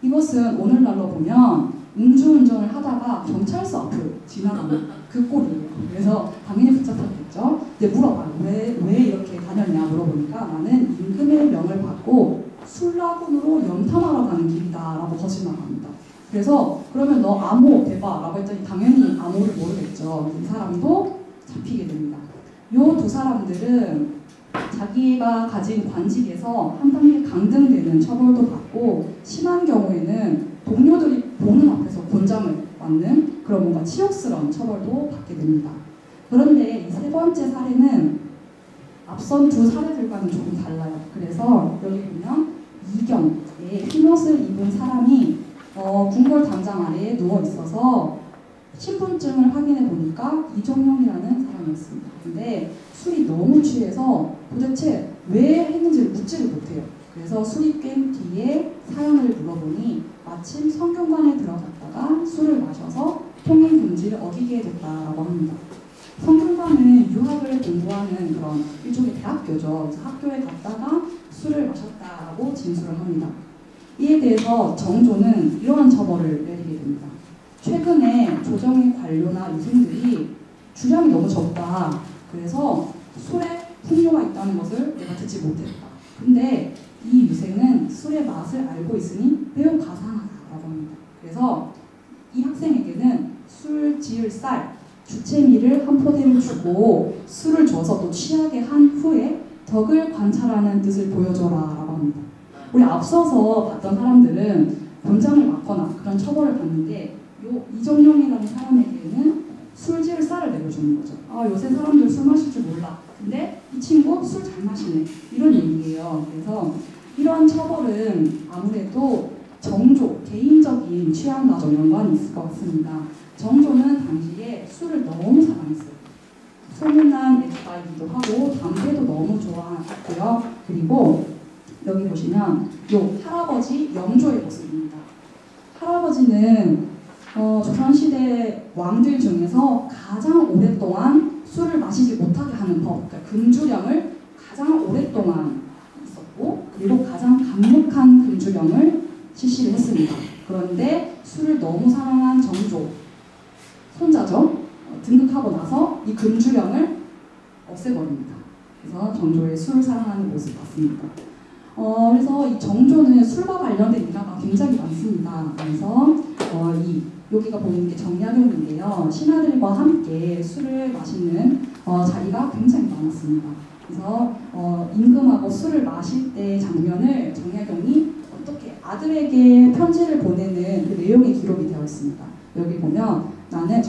이것은 오늘날로 보면 음주운전을 하다가 경찰서 앞을 지나가는 그 꼴이에요. 그래서 당연히 붙잡혔겠죠. 근데 물어봐요. 왜 이렇게 다녔냐 물어보니까 나는 임금의 명을 받고 술라군으로 염탐하러 가는 길이다 라고 거짓말합니다. 그래서 그러면 너 암호 대봐 라고 했더니 당연히 암호를 모르겠죠. 이 사람도 잡히게 됩니다. 요 두 사람들은 자기가 가진 관직에서 한 단계 강등되는 처벌도 받고 심한 경우에는 동료들이 보는 앞에서 곤장을 맞는 그런 뭔가 치욕스러운 처벌도 받게 됩니다. 그런데 이 3번째 사례는 앞선 2 사례들과는 조금 달라요. 그래서 여기 보면 이경의 흰옷을 입은 사람이 궁궐 담장 아래에 누워 있어서 신분증을 확인해 보니까 이종용이라는 사람이었습니다. 근데 술이 너무 취해서 도대체 왜 했는지를 묻지를 못해요. 그래서 술이 깬 뒤에 사연을 물어보니 마침 성균관에 들어갔다가 술을 마셔서 통행 금지를 어기게 됐다라고 합니다. 성균관은 유학을 공부하는 그런 일종의 대학교죠. 그래서 학교에 갔다가 술을 마셨다라고 진술을 합니다. 이에 대해서 정조는 이러한 처벌을 내리게 됩니다. 최근에 조정의 관료나 유생들이 주량이 너무 적다. 그래서 술에 풍요가 있다는 것을 내가 듣지 못했다. 근데 이 유생은 술의 맛을 알고 있으니 매우 가상하다고 합니다. 그래서 이 학생에게는 술 지을 쌀, 주채미를 한 포대를 주고 술을 줘서 또 취하게 한 후에 덕을 관찰하는 뜻을 보여줘라 라고 합니다. 우리 앞서서 봤던 사람들은 곤장을 맞거나 그런 처벌을 받는데 이종용이라는 사람에게는 술 지을 쌀을 내려주는 거죠. 요새 사람들 술 마실 줄 몰라. 근데 이 친구 술 잘 마시네. 이런 얘기예요. 그래서 이러한 처벌은 아무래도 정조, 개인적인 취향과 좀 연관이 있을 것 같습니다. 정조는 당시에 술을 너무 사랑했어요. 소문난 애주가이기도 하고 담배도 너무 좋아했고요. 그리고 여기 보시면 요 할아버지 영조의 모습입니다. 할아버지는 조선시대 왕들 중에서 가장 오랫동안 술을 마시지 못하게 하는 법, 그러니까 금주령을 가장 오랫동안 있었고 그리고 가장 강력한 금주령을 실시를 했습니다. 그런데 술을 너무 사랑한 정조, 손자죠. 등극하고 나서 이 금주령을 없애버립니다. 그래서 정조의 술을 사랑하는 모습 같습니다. 그래서 이 정조는 술과 관련된 일화가 굉장히 많습니다. 그래서 여기가 보이는 게 정약용인데요. 신하들과 함께 술을 마시는 자리가 굉장히 많았습니다. 그래서 임금하고 술을 마실 때 장면을 정약용이 어떻게 아들에게 편지를 보내는 그 내용이 기록이 되어 있습니다. 여기 보면 나는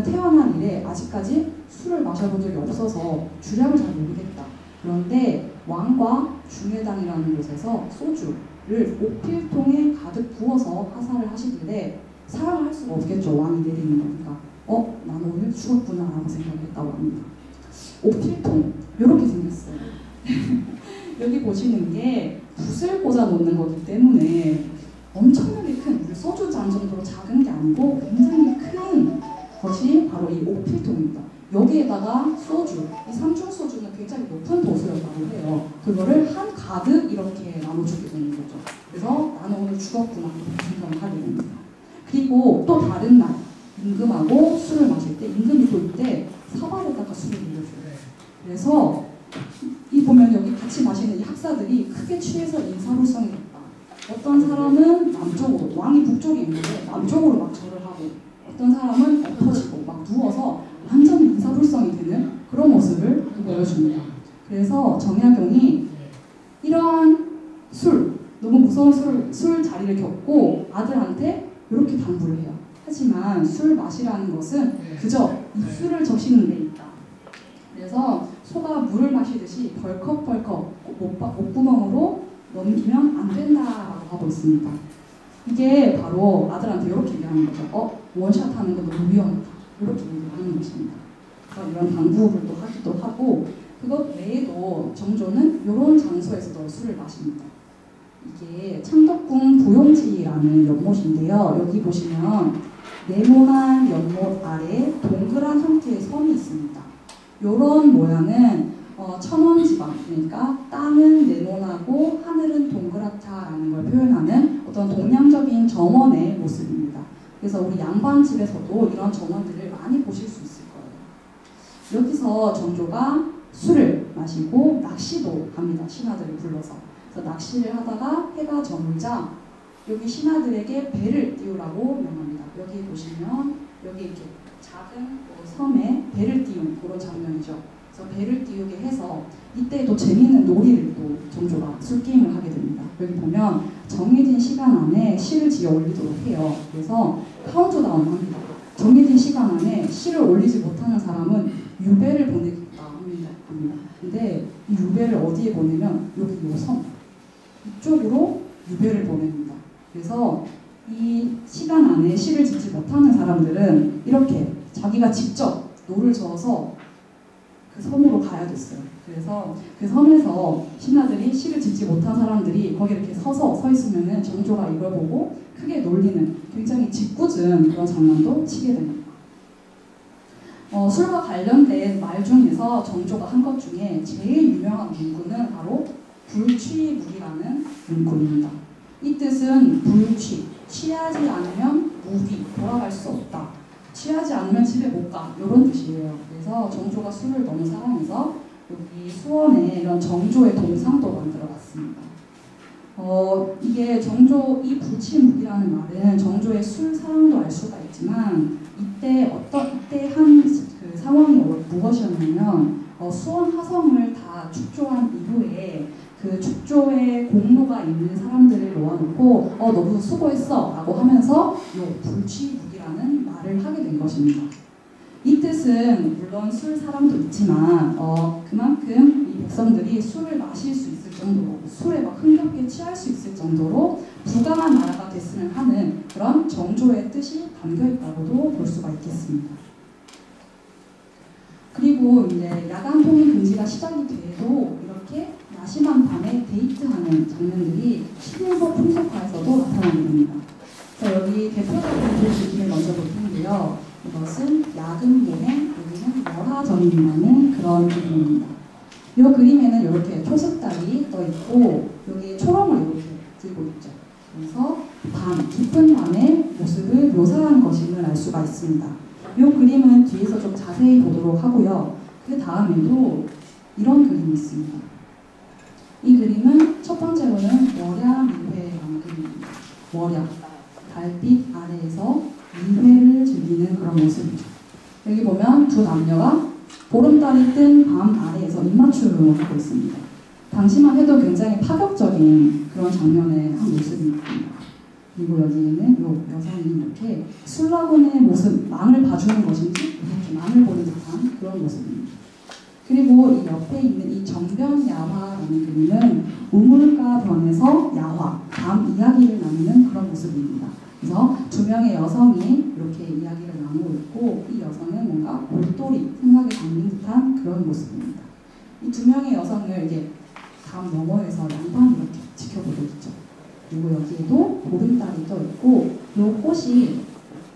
태어난 이래 아직까지 술을 마셔본 적이 없어서 주량을 잘 모르겠다. 그런데 왕과 중회당이라는 곳에서 소주를 옥필통에 가득 부어서 하사를 하시길래 사랑을 할 수가 없겠죠. 왕이 내리는 거니까. 나는 오늘 죽었구나 라고 생각했다고 합니다. 옥필통 이렇게 생겼어요. 여기 보시는 게 붓을 꽂아 놓는 거기 때문에 엄청나게 큰 소주잔 정도로 작은 게 아니고 굉장히 큰 것이 바로 이 옥필통입니다. 여기에다가 소주, 이 삼중 소주는 굉장히 높은 도수였다고 해요. 그거를 한 가득 이렇게 나눠주게 되는 거죠. 그래서 나는 오늘 죽었구나 이렇게 생각을 하게 됩니다. 그리고 또 다른 날 임금하고 술을 마실 때 임금이 볼 때 사발에다가 술을 올려줘요. 그래서 이 보면 여기 같이 마시는 이 학사들이 크게 취해서 인사불성이 됐다. 어떤 사람은 남쪽으로, 왕이 북쪽에 있는데 남쪽으로 막 절을 하고, 어떤 사람은 엎어지고 막 누워서 완전 인사불성이 되는 그런 모습을 보여줍니다. 그래서 정약용이 이러한 너무 무서운 술 자리를 겪고 아들한테 이렇게 당부를 해요. 하지만 술 마시라는 것은 그저 입술을 적시는 데 있다. 그래서 소가 물을 마시듯이 벌컥벌컥 목구멍으로 넘기면 안 된다라고 하고 있습니다. 이게 바로 아들한테 이렇게 얘기하는 거죠. 원샷 하는 거 너무 위험하다. 이렇게 얘기하는 것입니다. 이런 당부를 또 하기도 하고, 그것 외에도 정조는 이런 장소에서도 술을 마십니다. 이게 창덕궁 부용지라는 연못인데요. 여기 보시면 네모난 연못 아래 동그란 형태의 섬이 있습니다. 이런 모양은 천원지방, 그러니까 땅은 네모나고 하늘은 동그랗다라는 걸 표현하는 어떤 동양적인 정원의 모습입니다. 그래서 우리 양반집에서도 이런 정원들을 많이 보실 수 있을 거예요. 여기서 정조가 술을 마시고 낚시도 합니다. 신하들을 불러서. 그래서 낚시를 하다가 해가 저물자 여기 신하들에게 배를 띄우라고 명합니다. 여기 보시면 여기 이렇게 작은 섬에 배를 띄운 그런 장면이죠. 그래서 배를 띄우게 해서 이때 또 재미있는 놀이를 또 정조가 술게임을 하게 됩니다. 여기 보면 정해진 시간 안에 시를 지어 올리도록 해요. 그래서 카운트다운을 합니다. 정해진 시간 안에 시를 올리지 못하는 사람은 유배를 보내겠다 합니다. 근데 이 유배를 어디에 보내면 여기 요 섬 이쪽으로 유배를 보냅니다. 그래서 이 시간 안에 시를 짓지 못하는 사람들은 이렇게 자기가 직접 노를 저어서 그 섬으로 가야 됐어요. 그래서 그 섬에서 신하들이 시를 짓지 못한 사람들이 거기 이렇게 서 있으면은 정조가 이걸 보고 크게 놀리는 굉장히 짓궂은 그런 장난도 치게 됩니다. 술과 관련된 말 중에서 정조가 한 것 중에 제일 유명한 문구는 바로 불취무기라는 문구입니다. 이 뜻은 취하지 않으면 무기, 돌아갈 수 없다. 취하지 않으면 집에 못 가. 이런 뜻이에요. 그래서 정조가 술을 너무 사랑해서 여기 수원에 이런 정조의 동상도 만들어봤습니다. 이게 이 불취무기라는 말은 정조의 술 사랑도 알 수가 있지만 이때 한 그 상황이 무엇이었냐면 수원 화성을 다 축조한 이후에 그 축조에 공로가 있는 사람들을 모아놓고 너무 수고했어 라고 하면서 요 불취무기라는 말을 하게 된 것입니다. 이 뜻은 물론 술 사랑도 있지만 그만큼 이 백성들이 술을 마실 수 있을 정도로 술에 막 흥겹게 취할 수 있을 정도로 부강한 나라가 됐으면 하는 그런 정조의 뜻이 담겨있다고도 볼 수가 있겠습니다. 그리고 이제 야간 통일 금지가 시작이 돼도 이렇게 야심한 밤에 데이트하는 장면들이 신일보 풍속화에서도 나타나게 됩니다. 그래서 여기 대표적인 그림을 먼저 볼 텐데요. 이것은 야금보행, 여기는 열하전이라는 그런 그림입니다. 이 그림에는 이렇게 초승달이 떠 있고 여기 초롱을 이렇게 들고 있죠. 그래서 깊은 밤의 모습을 묘사한 것임을 알 수가 있습니다. 이 그림은 뒤에서 좀 자세히 보도록 하고요. 그 다음에도 이런 그림이 있습니다. 이 그림은 첫 번째로는 월야미회라는 그림입니다. 월야, 달빛 아래에서 민회를 즐기는 그런 모습이죠. 여기 보면 두 남녀가 보름달이 뜬 밤 아래에서 입맞춤을 하고 있습니다. 당시만 해도 굉장히 파격적인 그런 장면의 한 모습입니다. 그리고 여기에는 이 여성이 이렇게 술라군의 모습, 망을 봐주는 것인지 이렇게 망을 보는 듯한 그런 모습입니다. 그리고 이 옆에 있는 이 정변야화라는 그림은 우물가 변에서 야화, 밤 이야기를 나누는 그런 모습입니다. 그래서 두 명의 여성이 이렇게 이야기를 나누고 있고 이 여성은 뭔가 골똘히 생각에 잠긴 듯한 그런 모습입니다. 이 두 명의 여성을 이제 담 너머에서 양반이 이렇게 지켜보고 있죠. 그리고 여기에도 보름달이 떠 있고 이 꽃이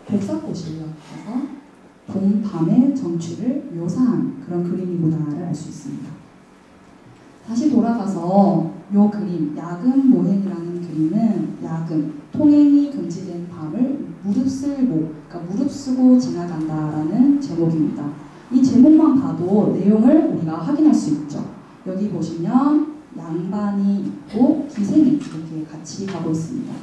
복사꽃이에요. 그래서 봄, 밤의 정취를 묘사한 그런 그림이구나를 알 수 있습니다. 다시 돌아가서 이 그림, 야금 모행이라는 그림은 야금, 통행이 금지된 밤을 무릅쓰고, 그러니까 무릅쓰고 지나간다라는 제목입니다. 이 제목만 봐도 내용을 우리가 확인할 수 있죠. 여기 보시면 양반이 있고 기생이 이렇게 같이 가고 있습니다.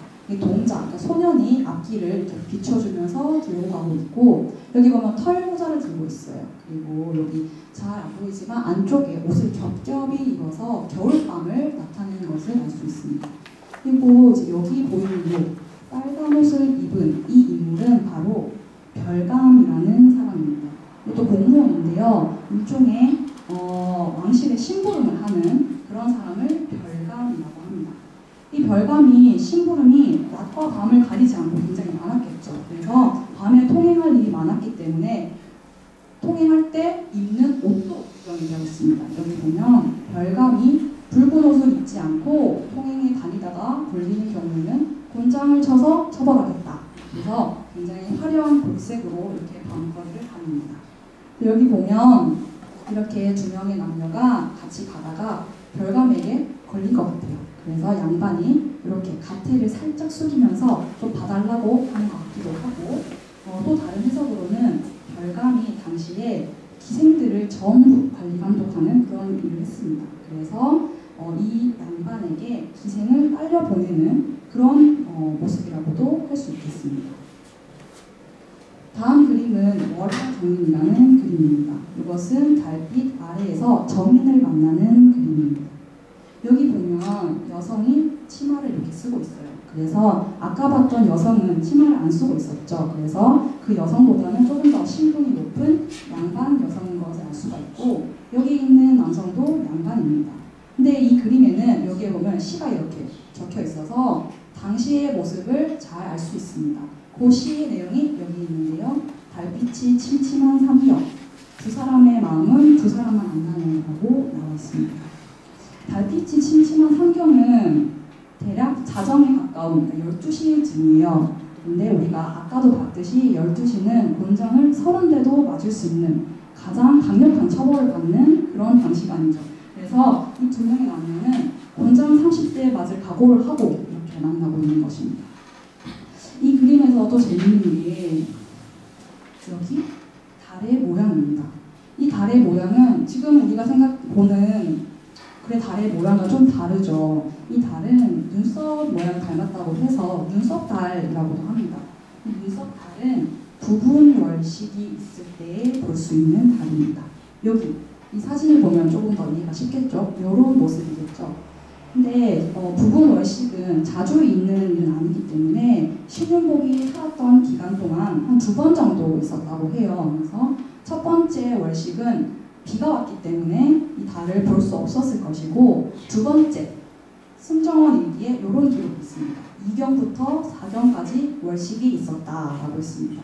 동자, 그러니까 소년이 앞길을 이렇게 비춰주면서 들고 가고 있고 여기 보면 털모자를 들고 있어요. 그리고 여기 잘 안 보이지만 안쪽에 옷을 겹겹이 입어서 겨울밤을 나타내는 것을 알 수 있습니다. 그리고 이제 여기 보이는 이 빨간 옷을 입은 이 인물은 바로 별감이라는 사람입니다. 또 공무원인데요. 일종의 왕실의 심부름을 하는 그런 사람을 별감이라고 합니다. 이 별감이 심부름이 낮과 밤을 가리지 않고 굉장히 많았겠죠. 그래서 밤에 통행할 일이 많았기 때문에 통행할 때 입는 옷도 구경이 되어 있습니다. 여기 보면 별감이 붉은 옷을 입지 않고 통행에 다니다가 걸리는 경우에는 곤장을 쳐서 처벌하겠다. 그래서 굉장히 화려한 복색으로 이렇게 밤거리를 다닙니다. 여기 보면 이렇게 두 명의 남녀가 같이 가다가 별감에게 걸린 것 같아요. 그래서 양반이 이렇게 갓대를 살짝 숙이면서 좀 봐달라고 하는 것 같기도 하고 또 다른 해석으로는 별감이 당시에 기생들을 전부 관리 감독하는 그런 일을 했습니다. 그래서 이 양반에게 기생을 딸려 보내는 그런 모습이라고도 할 수 있겠습니다. 다음 그림은 월화정인이라는 그림입니다. 이것은 달빛 아래에서 정인을 만나는 그림입니다. 여기 보면 여성이 치마를 이렇게 쓰고 있어요. 그래서 아까 봤던 여성은 치마를 안 쓰고 있었죠. 그래서 그 여성보다는 조금 더 신분이 높은 양반 여성인 것을 알 수가 있고 여기 있는 남성도 양반입니다. 근데 이 그림에는 여기에 보면 시가 이렇게 적혀 있어서 당시의 모습을 잘 알 수 있습니다. 그 시의 내용이 여기 있는데요. 달빛이 침침한 삼경, 두 사람의 마음은 두 사람만 안나는다고 나와 있습니다. 달빛이 침침한 삼경은 대략 자정에 가까운 12시쯤이에요. 근데 우리가 아까도 봤듯이 12시는 곤장을 30대도 맞을 수 있는 가장 강력한 처벌을 받는 그런 단시간이죠. 그래서 이 두 명의 남녀는 곤장 30대에 맞을 각오를 하고 이렇게 만나고 있는 것입니다. 이 그림에서 또 재밌는 게 여기 달의 모양입니다. 이 달의 모양은 지금 우리가 보는 그래 달의 모양과 좀 다르죠. 이 달은 눈썹 모양을 닮았다고 해서 눈썹달이라고도 합니다. 이 눈썹달은 부분월식이 있을 때 볼 수 있는 달입니다. 여기 이 사진을 보면 조금 더 이해가 쉽겠죠? 이런 모습이겠죠. 근데 부분월식은 자주 있는 일은 아니기 때문에 신윤복이 살았던 기간 동안 한 2번 정도 있었다고 해요. 그래서 첫 번째 월식은 비가 왔기 때문에 이 달을 볼 수 없었을 것이고 두 번째 승정원 일기에 이런 기록이 있습니다. 2경부터 4경까지 월식이 있었다라고 했습니다.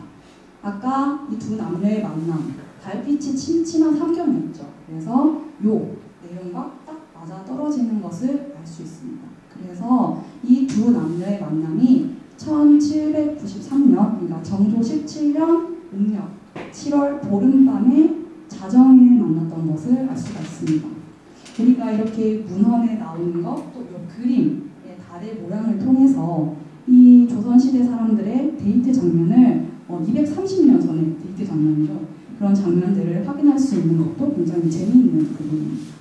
아까 이 두 남녀의 만남, 달빛이 침침한 3경이었죠. 그래서 이 내용과 딱 맞아 떨어지는 것을 알 수 있습니다. 그래서 이 두 남녀의 만남이 1793년, 그러니까 정조 17년 음력 7월 보름밤에 자정에 만났던 것을 알 수가 있습니다. 우리가 이렇게 문헌에 나오는 것, 또 이 그림의 달의 모양을 통해서 이 조선시대 사람들의 데이트 장면을 230년 전의 데이트 장면이죠. 그런 장면들을 확인할 수 있는 것도 굉장히 재미있는 부분입니다.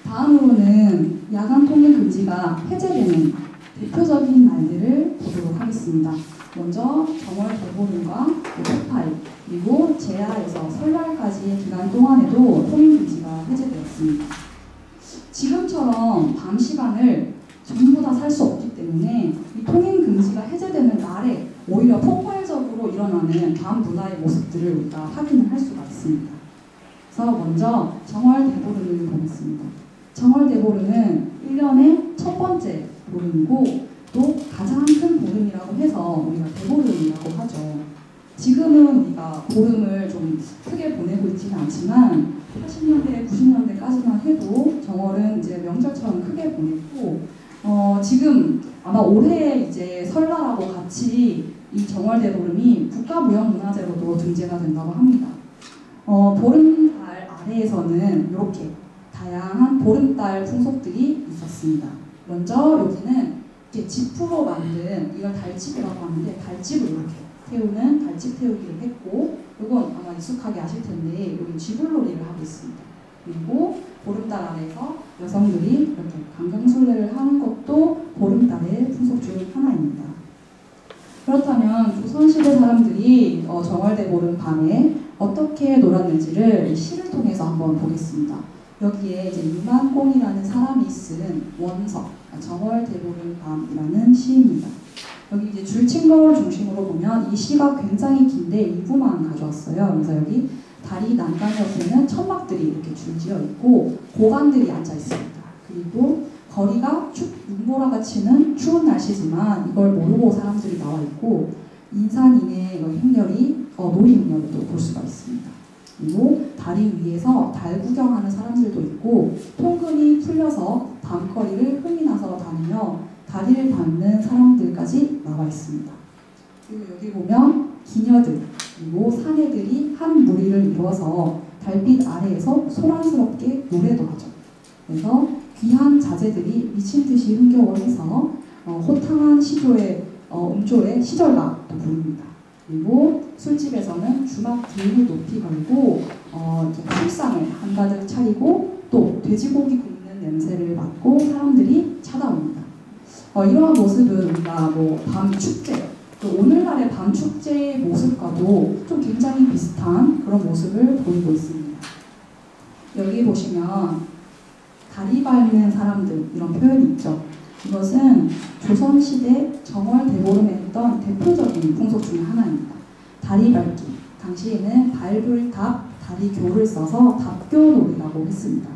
다음으로는 야간 통행 금지가 해제되는 대표적인 날들을 보도록 하겠습니다. 먼저 정월 대보름과 폭파일 그리고 제하에서 설날까지의 기간 동안에도 통행금지가 해제되었습니다. 지금처럼 밤 시간을 전부 다 살 수 없기 때문에 이 통행금지가 해제되는 날에 오히려 폭발적으로 일어나는 밤 문화의 모습들을 우리가 확인을 할 수가 있습니다. 그래서 먼저 정월 대보름을 보겠습니다. 정월 대보름은 1년의 첫 번째 보름이고 또 가장 큰 보름이라고 해서 우리가 대보름이라고 하죠. 지금은 우리가 보름을 좀 크게 보내고 있지는 않지만 80년대, 90년대까지만 해도 정월은 이제 명절처럼 크게 보냈고 지금 아마 올해 이제 설날하고 같이 이 정월 대보름이 국가무형문화재로도 등재가 된다고 합니다. 보름달 아래에서는 이렇게 다양한 보름달 풍속들이 있었습니다. 먼저 여기는 이렇게 지프로 만든 이걸 달집이라고 하는데 달집을 이렇게 태우는 달집 태우기를 했고 이건 아마 익숙하게 아실 텐데 여기 쥐불놀이를 하고 있습니다. 그리고 보름달 아래에서 여성들이 이렇게 강강술래를 하는 것도 보름달의 풍속 중 하나입니다. 그렇다면 조선시대 사람들이 정월대보름 밤에 어떻게 놀았는지를 시를 통해서 한번 보겠습니다. 여기에 이제 유만공이라는 사람이 쓴 원석, 정월대보름 밤이라는 시입니다. 여기 이제 줄친거를 중심으로 보면 이 시가 굉장히 긴데 2부만 가져왔어요. 그래서 여기 다리 난간 옆에는 천막들이 이렇게 줄지어 있고 고관들이 앉아 있습니다. 그리고 거리가 눈보라가 치는 추운 날씨지만 이걸 모르고 사람들이 나와 있고 인산인해 행렬이 놀이 행렬도 볼 수가 있습니다. 그리고 다리 위에서 달 구경하는 사람들도 있고 통근이 풀려서 밤거리를 흥이 나서 다니며 다리를 밟는 사람들까지 나와 있습니다. 그리고 여기 보면 기녀들 그리고 사내들이 한 무리를 이루어서 달빛 아래에서 소란스럽게 노래도 하죠. 그래서 귀한 자재들이 미친 듯이 흥겨워해서 호탕한 시조의 음조의 시절가도 부릅니다. 그리고 술집에서는 주막 등을 높이 걸고 술상을 한가득 차리고 또 돼지고기 굽는 냄새를 맡고 사람들이 찾아옵니다. 이러한 모습은 우리가 밤 축제, 오늘날의 밤 축제의 모습과도 좀 굉장히 비슷한 그런 모습을 보이고 있습니다. 여기 보시면 다리 밟는 사람들 이런 표현이 있죠. 이것은 조선시대 정월 대보름에 했던 대표적인 풍속 중에 하나입니다. 다리 밟기. 당시에는 밟을 답, 다리교를 써서 답교놀이라고 했습니다.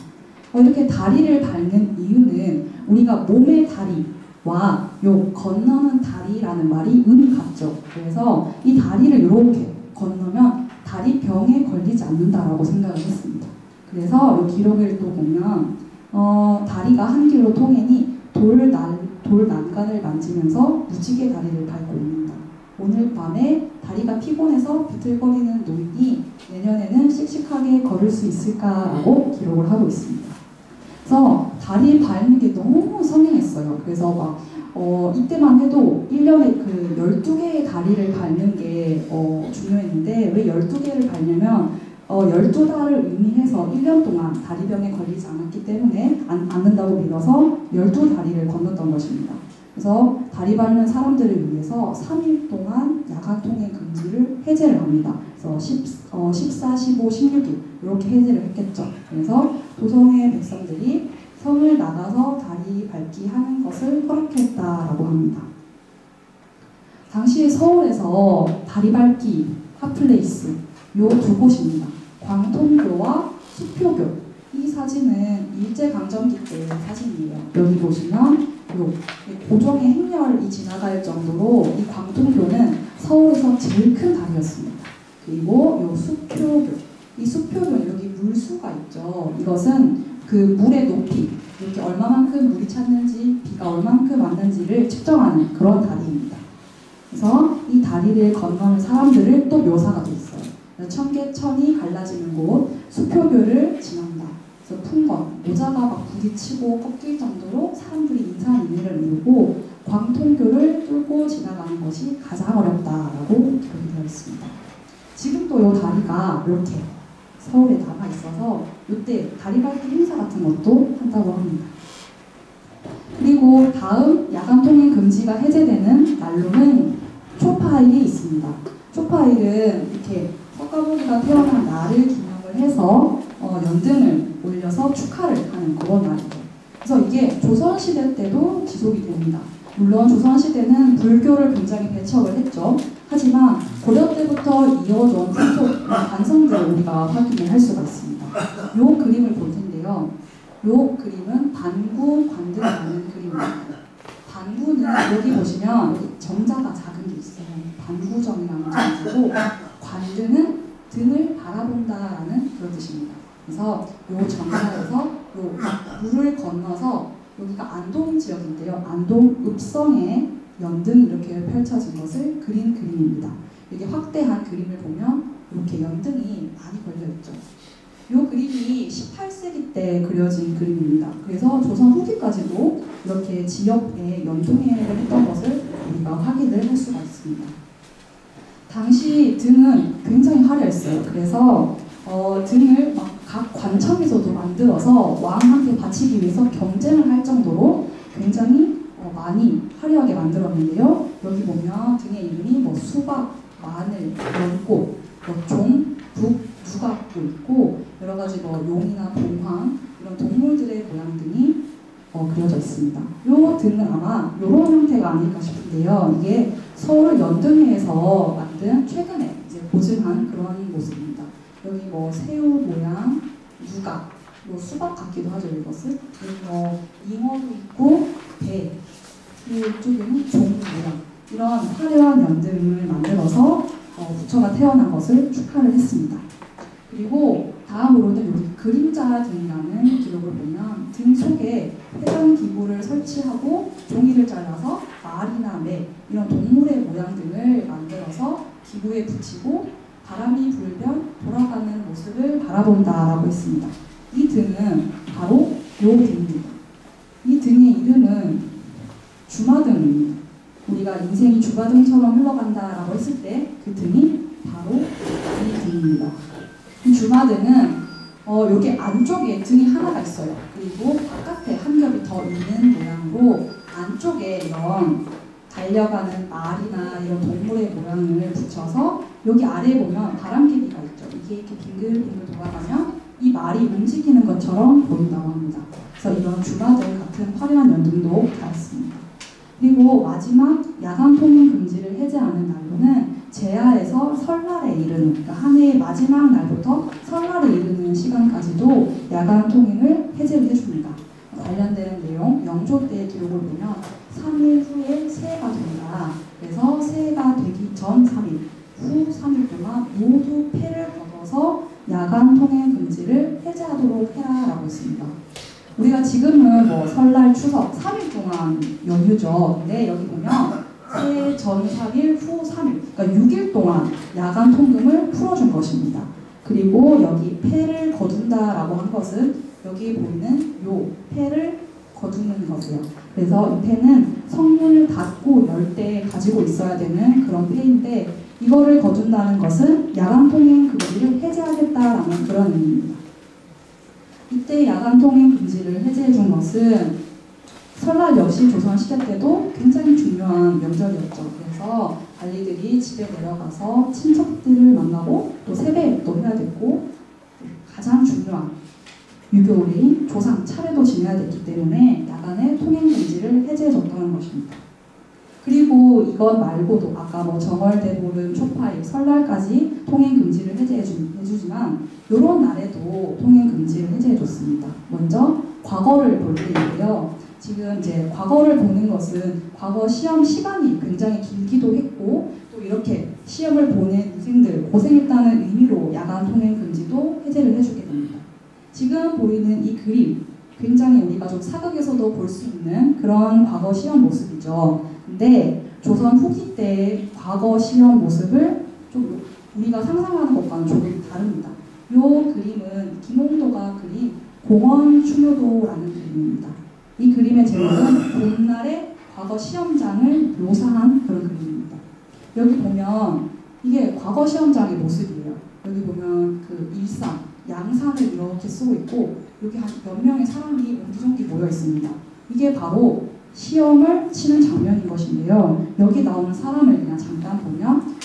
이렇게 다리를 밟는 이유는 우리가 몸의 다리와 요 건너는 다리라는 말이 같죠. 그래서 이 다리를 이렇게 건너면 다리병에 걸리지 않는다라고 생각을 했습니다. 그래서 이 기록을 또 보면 다리가 한 길로 통해니 돌 난간을 만지면서 무지개 다리를 밟고 옵니다. 오늘 밤에 다리가 피곤해서 비틀거리는 노인이 내년에는 씩씩하게 걸을 수 있을까라고 기록을 하고 있습니다. 그래서 다리 밟는 게 너무 성행했어요. 그래서 이때만 해도 1년에 그 12개의 다리를 밟는 게 중요했는데 왜 12개를 밟냐면 12달을 의미해서 1년 동안 다리병에 걸리지 않았기 때문에 않는다고 믿어서 12다리를 건넜던 것입니다. 그래서 다리 밟는 사람들을 위해서 3일 동안 야간 통행 금지를 해제를 합니다. 그래서 14, 15, 16일 이렇게 해제를 했겠죠. 그래서 도성의 백성들이 성을 나가서 다리 밟기 하는 것을 허락했다라고 합니다. 당시 서울에서 다리 밟기 핫플레이스 요 두 곳입니다. 광통교와 수표교. 이 사진은 일제강점기 때 사진이에요. 여기 보시면 고종의 행렬이 지나갈 정도로 이 광통교는 서울에서 제일 큰 다리였습니다. 그리고 요 수표교. 이 수표교는 여기 물수가 있죠. 이것은 그 물의 높이, 이렇게 얼마만큼 물이 찼는지, 비가 얼마만큼 왔는지를 측정하는 그런 다리입니다. 그래서 이 다리를 건너는 사람들을 또 묘사가 돼 있어요. 청계천이 갈라지는 곳, 수표교를 지난다. 그래서 풍건, 모자가 막 부딪히고 꺾일 정도로 사람들이 인산인해를 이루고 광통교를 뚫고 지나가는 것이 가장 어렵다라고 기록이 되어 있습니다. 지금도 이 다리가 이렇게 서울에 남아 있어서 이때 다리 밟기 행사 같은 것도 한다고 합니다. 그리고 다음 야간 통행 금지가 해제되는 난로는 초파일이 있습니다. 초파일은 이렇게 석가모니가 태어난 날을 기념을 해서 연등을 올려서 축하를 하는 그런 날이죠. 그래서 이게 조선시대 때도 지속이 됩니다. 물론 조선시대는 불교를 굉장히 배척을 했죠. 하지만 고려 때부터 이어져온 계속 반성들을 우리가 확인을 할 수가 있습니다. 이 그림을 볼 텐데요. 이 그림은 반구 관등이라는 그림입니다. 반구는 여기 보시면 여기 정자가 작은 게 있어요. 반구정이라는 정자고, 관등은 등을 바라본다라는 그런 뜻입니다. 그래서 이 정자에서 이 물을 건너서 여기가 안동 지역인데요. 안동 읍성에 연등이 이렇게 펼쳐진 것을 그린 그림입니다. 이게 확대한 그림을 보면 이렇게 연등이 많이 걸려있죠. 이 그림이 18세기 때 그려진 그림입니다. 그래서 조선 후기까지도 이렇게 지역에 연등회를 했던 것을 우리가 확인을 할 수가 있습니다. 당시 등은 굉장히 화려했어요. 그래서 등을 막 각 관청에서도 만들어서 왕한테 바치기 위해서 경쟁을 할 정도로 굉장히 많이 화려하게 만들었는데요. 여기 보면 등의 이름이 뭐 수박, 마늘, 연꽃, 종, 북, 누각도 있고 여러 가지 뭐 용이나 봉황 이런 동물들의 모양 등이 그려져 있습니다. 이 등은 아마 이런 형태가 아닐까 싶은데요. 이게 서울 연등회에서 만든 최근에 이제 보증한 그런 모습입니다. 여기 뭐 새우 모양, 누각, 뭐 수박 같기도 하죠. 이것은 잉어도 있고 배, 그리고 이쪽에는 종 모양 이런 화려한 연등을 만들어서 부처가 태어난 것을 축하를 했습니다. 그리고 다음으로는 여기 그림자 등이라는 기록을 보면 등 속에 회전 기구를 설치하고 종이를 잘라서 말이나 매 이런 동물의 모양 등을 만들어서 기구에 붙이고 바람이 불면 돌아가는 모습을 바라본다라고 했습니다. 이 등은 바로 이 등입니다. 이 등의 이름은 주마등입니다. 우리가 인생이 주마등처럼 흘러간다라고 했을 때 그 등이 바로 이 등입니다. 이 주마등은 여기 안쪽에 등이 하나가 있어요. 그리고 바깥에 한 겹이 더 있는 모양으로 안쪽에 이런 달려가는 말이나 이런 동물의 모양을 붙여서 여기 아래에 보면 바람개비가 있죠. 이게 이렇게 빙글빙글 돌아가면 이 말이 움직이는 것처럼 보인다고 합니다. 그래서 이런 주마등 같은 화려한 연등도 달았습니다. 그리고 마지막 야간 통행 금지를 해제하는 날로는 제하에서 설날에 이르는, 그러니까 한 해의 마지막 날부터 설날에 이르는 시간까지도 야간 통행을 해제를 해줍니다. 관련된 내용, 영조 때의 기록을 보면 3일 후에 새해가 된다. 그래서 새해가 되기 전 3일, 후 3일 동안 모두 폐를 걷어서 야간 통행 금지를 해제하도록 해라라고 했습니다. 우리가 지금은 뭐 설날, 추석 3일 동안 연휴죠. 근데 여기 보면 새해 전 3일, 후 3일, 그러니까 6일 동안 야간 통금을 풀어준 것입니다. 그리고 여기 폐를 거둔다라고 한 것은 여기 보이는 요 폐를 거두는 것이에요. 그래서 이 폐는 성문을 닫고 열 때 가지고 있어야 되는 그런 폐인데 이거를 거둔다는 것은 야간 통행 금지를 해제하겠다라는 그런 의미입니다. 이때 야간 통행 금지를 해제해 준 것은 설날 역시 조선시대 때도 굉장히 중요한 명절이었죠. 그래서 관리들이 집에 내려가서 친척들을 만나고 또 세배도 해야 됐고 가장 중요한 유교의례인 조상 차례도 지내야 됐기 때문에 야간의 통행 금지를 해제해 줬다는 것입니다. 그리고 이것 말고도 아까 뭐 정월, 대보름, 초파일, 설날까지 통행 금지를 해주지만 이런 날에도 통행 금지를 해제해 줬습니다. 먼저 과거를 볼 때인데요. 지금 이제 과거를 보는 것은 과거 시험 시간이 굉장히 길기도 했고 또 이렇게 시험을 보낸 학생들 고생했다는 의미로 야간 통행 금지도 해제를 해주게 됩니다. 지금 보이는 이 그림 굉장히 우리가 좀 사극에서도 볼 수 있는 그런 과거 시험 모습이죠. 근데 조선 후기 때의 과거 시험 모습을 좀 우리가 상상하는 것과는 조금 다릅니다. 이 그림은 김홍도가 그린 공원 충효도라는 그림입니다. 이 그림의 제목은 봄날의 과거 시험장을 묘사한 그런 그림입니다. 여기 보면 이게 과거 시험장의 모습이에요. 여기 보면 그 일산, 양산을 이렇게 쓰고 있고 여기 한 몇 명의 사람이 옹기종기 모여 있습니다. 이게 바로 시험을 치는 장면인 것인데요. 여기 나오는 사람을 그냥 잠깐 보면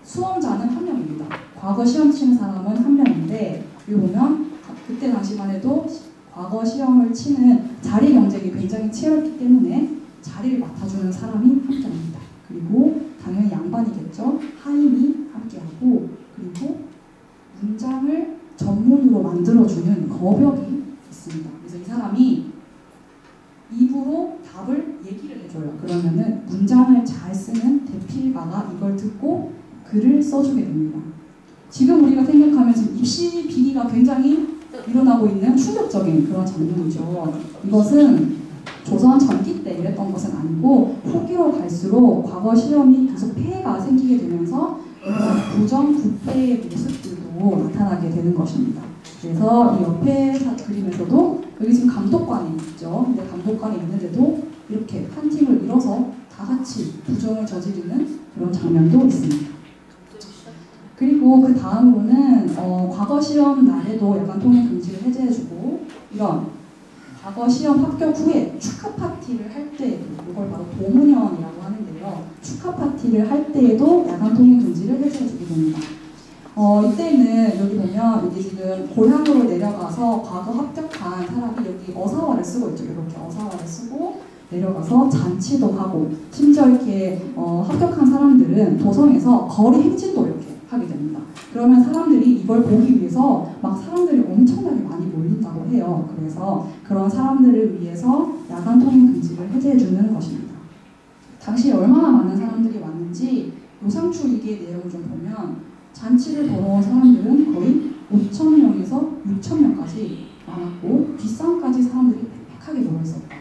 수험자는 한 명입니다. 과거 시험 치는 사람은 한 명인데 여기 보면 그때 당시만 해도 과거 시험을 치는 자리 경쟁이 굉장히 치열했기 때문에 자리를 맡아주는 사람이 함께합니다. 그리고 당연히 양반이겠죠. 하임이 함께하고 그리고 문장을 전문으로 만들어주는 거벽이 있습니다. 그래서 이 사람이 입으로 답을 얘기를 해줘요. 그러면은 문장을 잘 쓰는 대필가가 이걸 듣고 글을 써주게 됩니다. 지금 우리가 생각하면 지금 입시 비리가 굉장히 일어나고 있는 충격적인 그런 장면이죠. 이것은 조선 전기 때 이랬던 것은 아니고 후기로 갈수록 과거 시험이 계속 폐해가 생기게 되면서 부정 부패의 모습들도 나타나게 되는 것입니다. 그래서 이 옆에 그림에서도 여기 지금 감독관이 있죠. 근데 감독관이 있는데도 이렇게 한 팀을 이뤄서 다 같이 부정을 저지르는 그런 장면도 있습니다. 그리고 그 다음으로는 과거 시험 날에도 야간 통행 금지를 해제해주고 이런 과거 시험 합격 후에 축하 파티를 할 때에도 이걸 바로 도문현이라고 하는데요. 축하 파티를 할 때에도 야간 통행 금지를 해제해주게 됩니다. 이때는 여기 보면 여기 지금 고향으로 내려가서 과거 합격한 사람이 여기 어사화를 쓰고 있죠. 이렇게 어사화를 쓰고 내려가서 잔치도 하고 심지어 이렇게 합격한 사람들은 도성에서 거리 행진도 이렇게 하게 됩니다. 그러면 사람들이 이걸 보기 위해서 막 사람들이 엄청나게 많이 몰린다고 해요. 그래서 그런 사람들을 위해서 야간 통행 금지를 해제해주는 것입니다. 당시에 얼마나 많은 사람들이 왔는지 요상추이기의 내용을 좀 보면 잔치를 보러 온 사람들은 거의 5,000명에서 6,000명까지 많았고 뒷산까지 사람들이 빽빽하게 모여있었다.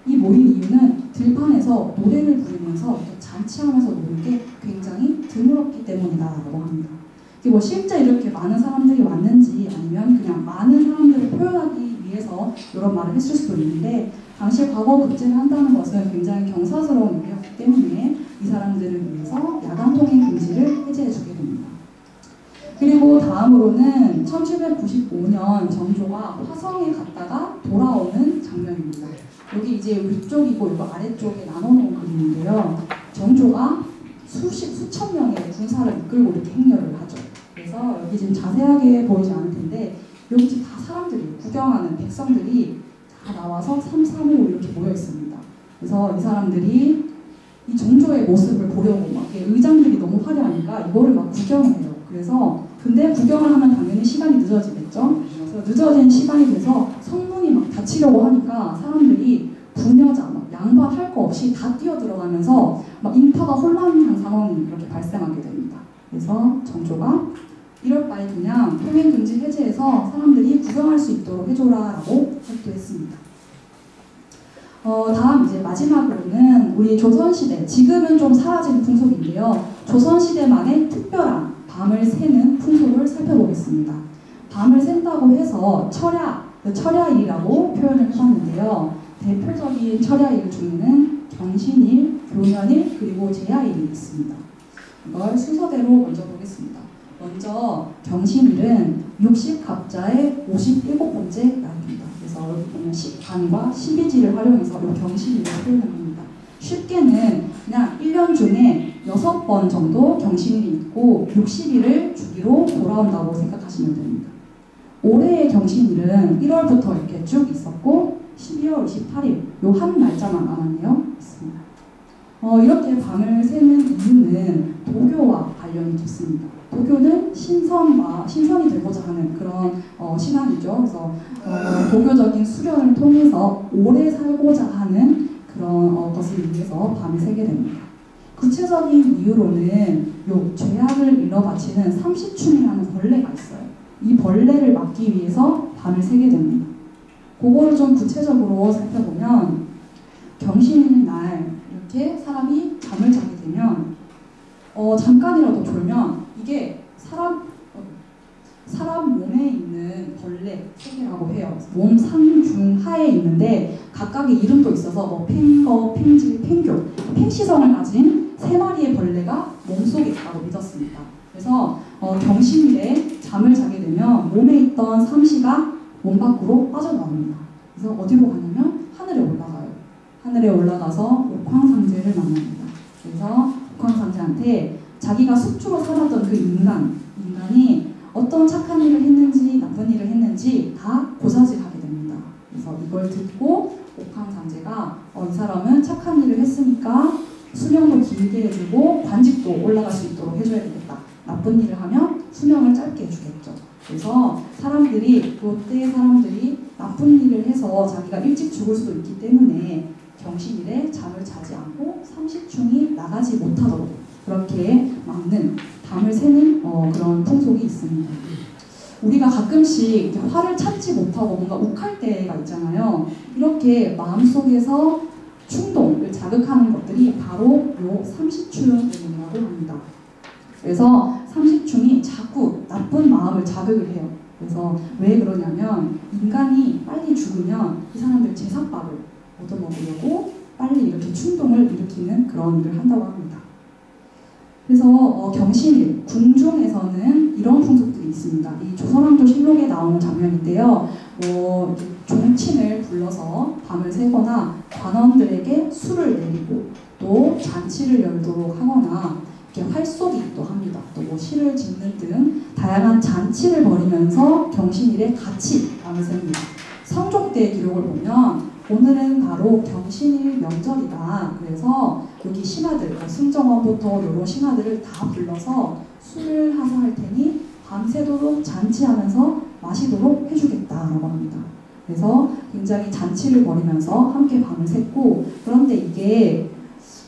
이 모인 이유는 들판에서 노래를 부르면서 잔치하면서 노는 게 굉장히 드물었기 때문이다라고 합니다. 뭐 실제 이렇게 많은 사람들이 왔는지 아니면 그냥 많은 사람들을 표현하기 위해서 이런 말을 했을 수도 있는데 당시 과거 급제를 한다는 것은 굉장히 경사스러운 일이었기 때문에 이 사람들을 위해서 야간 통행 금지를 해제해주게 됩니다. 그리고 다음으로는 1795년 정조가 화성에 갔다가 돌아오는 장면입니다. 여기 이제 위쪽이고 이거 아래쪽에 나눠놓은 그림인데요. 정조가 수천 명의 군사를 이끌고 이렇게 행렬을 하죠. 그래서 여기 지금 자세하게 보이지 않을 텐데 여기 지금 다 사람들이 구경하는 백성들이 다 나와서 3, 3, 5 이렇게 모여 있습니다. 그래서 이 사람들이 이 정조의 모습을 보려고 막 의장들이 너무 화려하니까 이거를 막 구경해요. 그래서 근데 구경을 하면 당연히 시간이 늦어지겠죠. 그래서 늦어진 시간이 돼서 성문이 막 닫히려고 하니까 사람들이 부녀자 막 양반 할 거 없이 다 뛰어들어가면서 막 인파가 혼란한 상황이 이렇게 발생하게 됩니다. 그래서 정조가 이럴 바에 그냥 통행금지 해제해서 사람들이 구경할 수 있도록 해줘라라고 협조했습니다. 다음 이제 마지막으로는 우리 조선시대, 지금은 좀 사라진 풍속인데요. 조선시대만의 특별한 밤을 새는 풍속을 살펴보겠습니다. 밤을 샌다고 해서 철야일이라고 표현을 해봤는데요. 대표적인 철야일 중에는 경신일, 교년일, 그리고 제야일이 있습니다. 이걸 순서대로 먼저 보겠습니다. 먼저 경신일은 60갑자의 57번째 날입니다. 그래서 여기 보면 10간과 12지를 활용해서 이 경신일을 표현을 합니다. 쉽게는 그냥 1년 중에 6번 정도 경신일이 있고 60일을 주기로 돌아온다고 생각하시면 됩니다. 올해의 경신일은 1월부터 이렇게 쭉 있었고 12월 28일 요 한 날짜만 남았네요. 있습니다. 이렇게 밤을 새는 이유는 도교와 관련이 깊습니다. 도교는 신선이 되고자 하는 그런 신앙이죠. 그래서 도교적인 수련을 통해서 오래 살고자 하는 그런 것을 위해서 밤을 새게 됩니다. 구체적인 이유로는 요 죄악을 일러 바치는 삼시충이라는 벌레가 있어요. 이 벌레를 막기 위해서 밤을 새게 됩니다. 그거를 좀 구체적으로 살펴보면 경신일 날 이렇게 사람이 잠을 자게 되면 잠깐이라도 졸면 이게 사람 몸에 있는 벌레 세 개라고 해요. 몸 상중하에 있는데 각각의 이름도 있어서 뭐 팽거, 팽질, 팽교, 팽시성을 가진 3마리의 벌레가 몸속에 있다고 믿었습니다. 그래서 경신일에 잠을 자게 되면 몸에 있던 삼시가 몸 밖으로 빠져나옵니다. 그래서 어디로 가냐면 하늘에 올라가요. 하늘에 올라가서 옥황상제를 만납니다. 그래서 옥황상제한테 자기가 숙주로 살았던 그 인간이 어떤 착한 일을 했는지 나쁜 일을 했는지 다 고사질하게 됩니다. 그래서 이걸 듣고 옥황상제가 이 사람은 착한 일을 했으니까 수명도 길게 해주고 관직도 올라갈 수 있도록 해줘야 되겠다. 나쁜 일을 하면 수명을 짧게 해주겠죠. 그래서 롯데의 사람들이 나쁜 일을 해서 자기가 일찍 죽을 수도 있기 때문에 경신일에 잠을 자지 않고 삼시충이 나가지 못하도록 그렇게 막는 밤을 새는 그런 풍속이 있습니다. 우리가 가끔씩 화를 참지 못하고 뭔가 욱할 때가 있잖아요. 이렇게 마음속에서 충동을 자극하는 것들이 바로 요 삼시충 때문이라고 합니다. 그래서 삼시충이 자꾸 나쁜 마음을 자극을 해요. 그래서 왜 그러냐면 인간이 빨리 죽으면 이 사람들 제삿밥을 얻어먹으려고 빨리 이렇게 충동을 일으키는 그런 일을 한다고 합니다. 그래서 경신일, 궁중에서는 이런 풍속들이 있습니다. 이 조선왕조 실록에 나오는 장면인데요. 종친을 불러서 밤을 새거나 관원들에게 술을 내리고 또 잔치를 열도록 하거나 이렇게 활쏘기도 합니다. 또 시를 짓는 등 다양한 잔치를 벌이면서 경신일에 같이 밤을 셉니다. 성종대 기록을 보면 오늘은 바로 경신일 명절이다. 그래서 여기 신하들, 승정원부터 이런 신하들을 다 불러서 술을 하사할 테니 밤새도록 잔치하면서 마시도록 해주겠다라고 합니다. 그래서 굉장히 잔치를 벌이면서 함께 밤을 샜고, 그런데 이게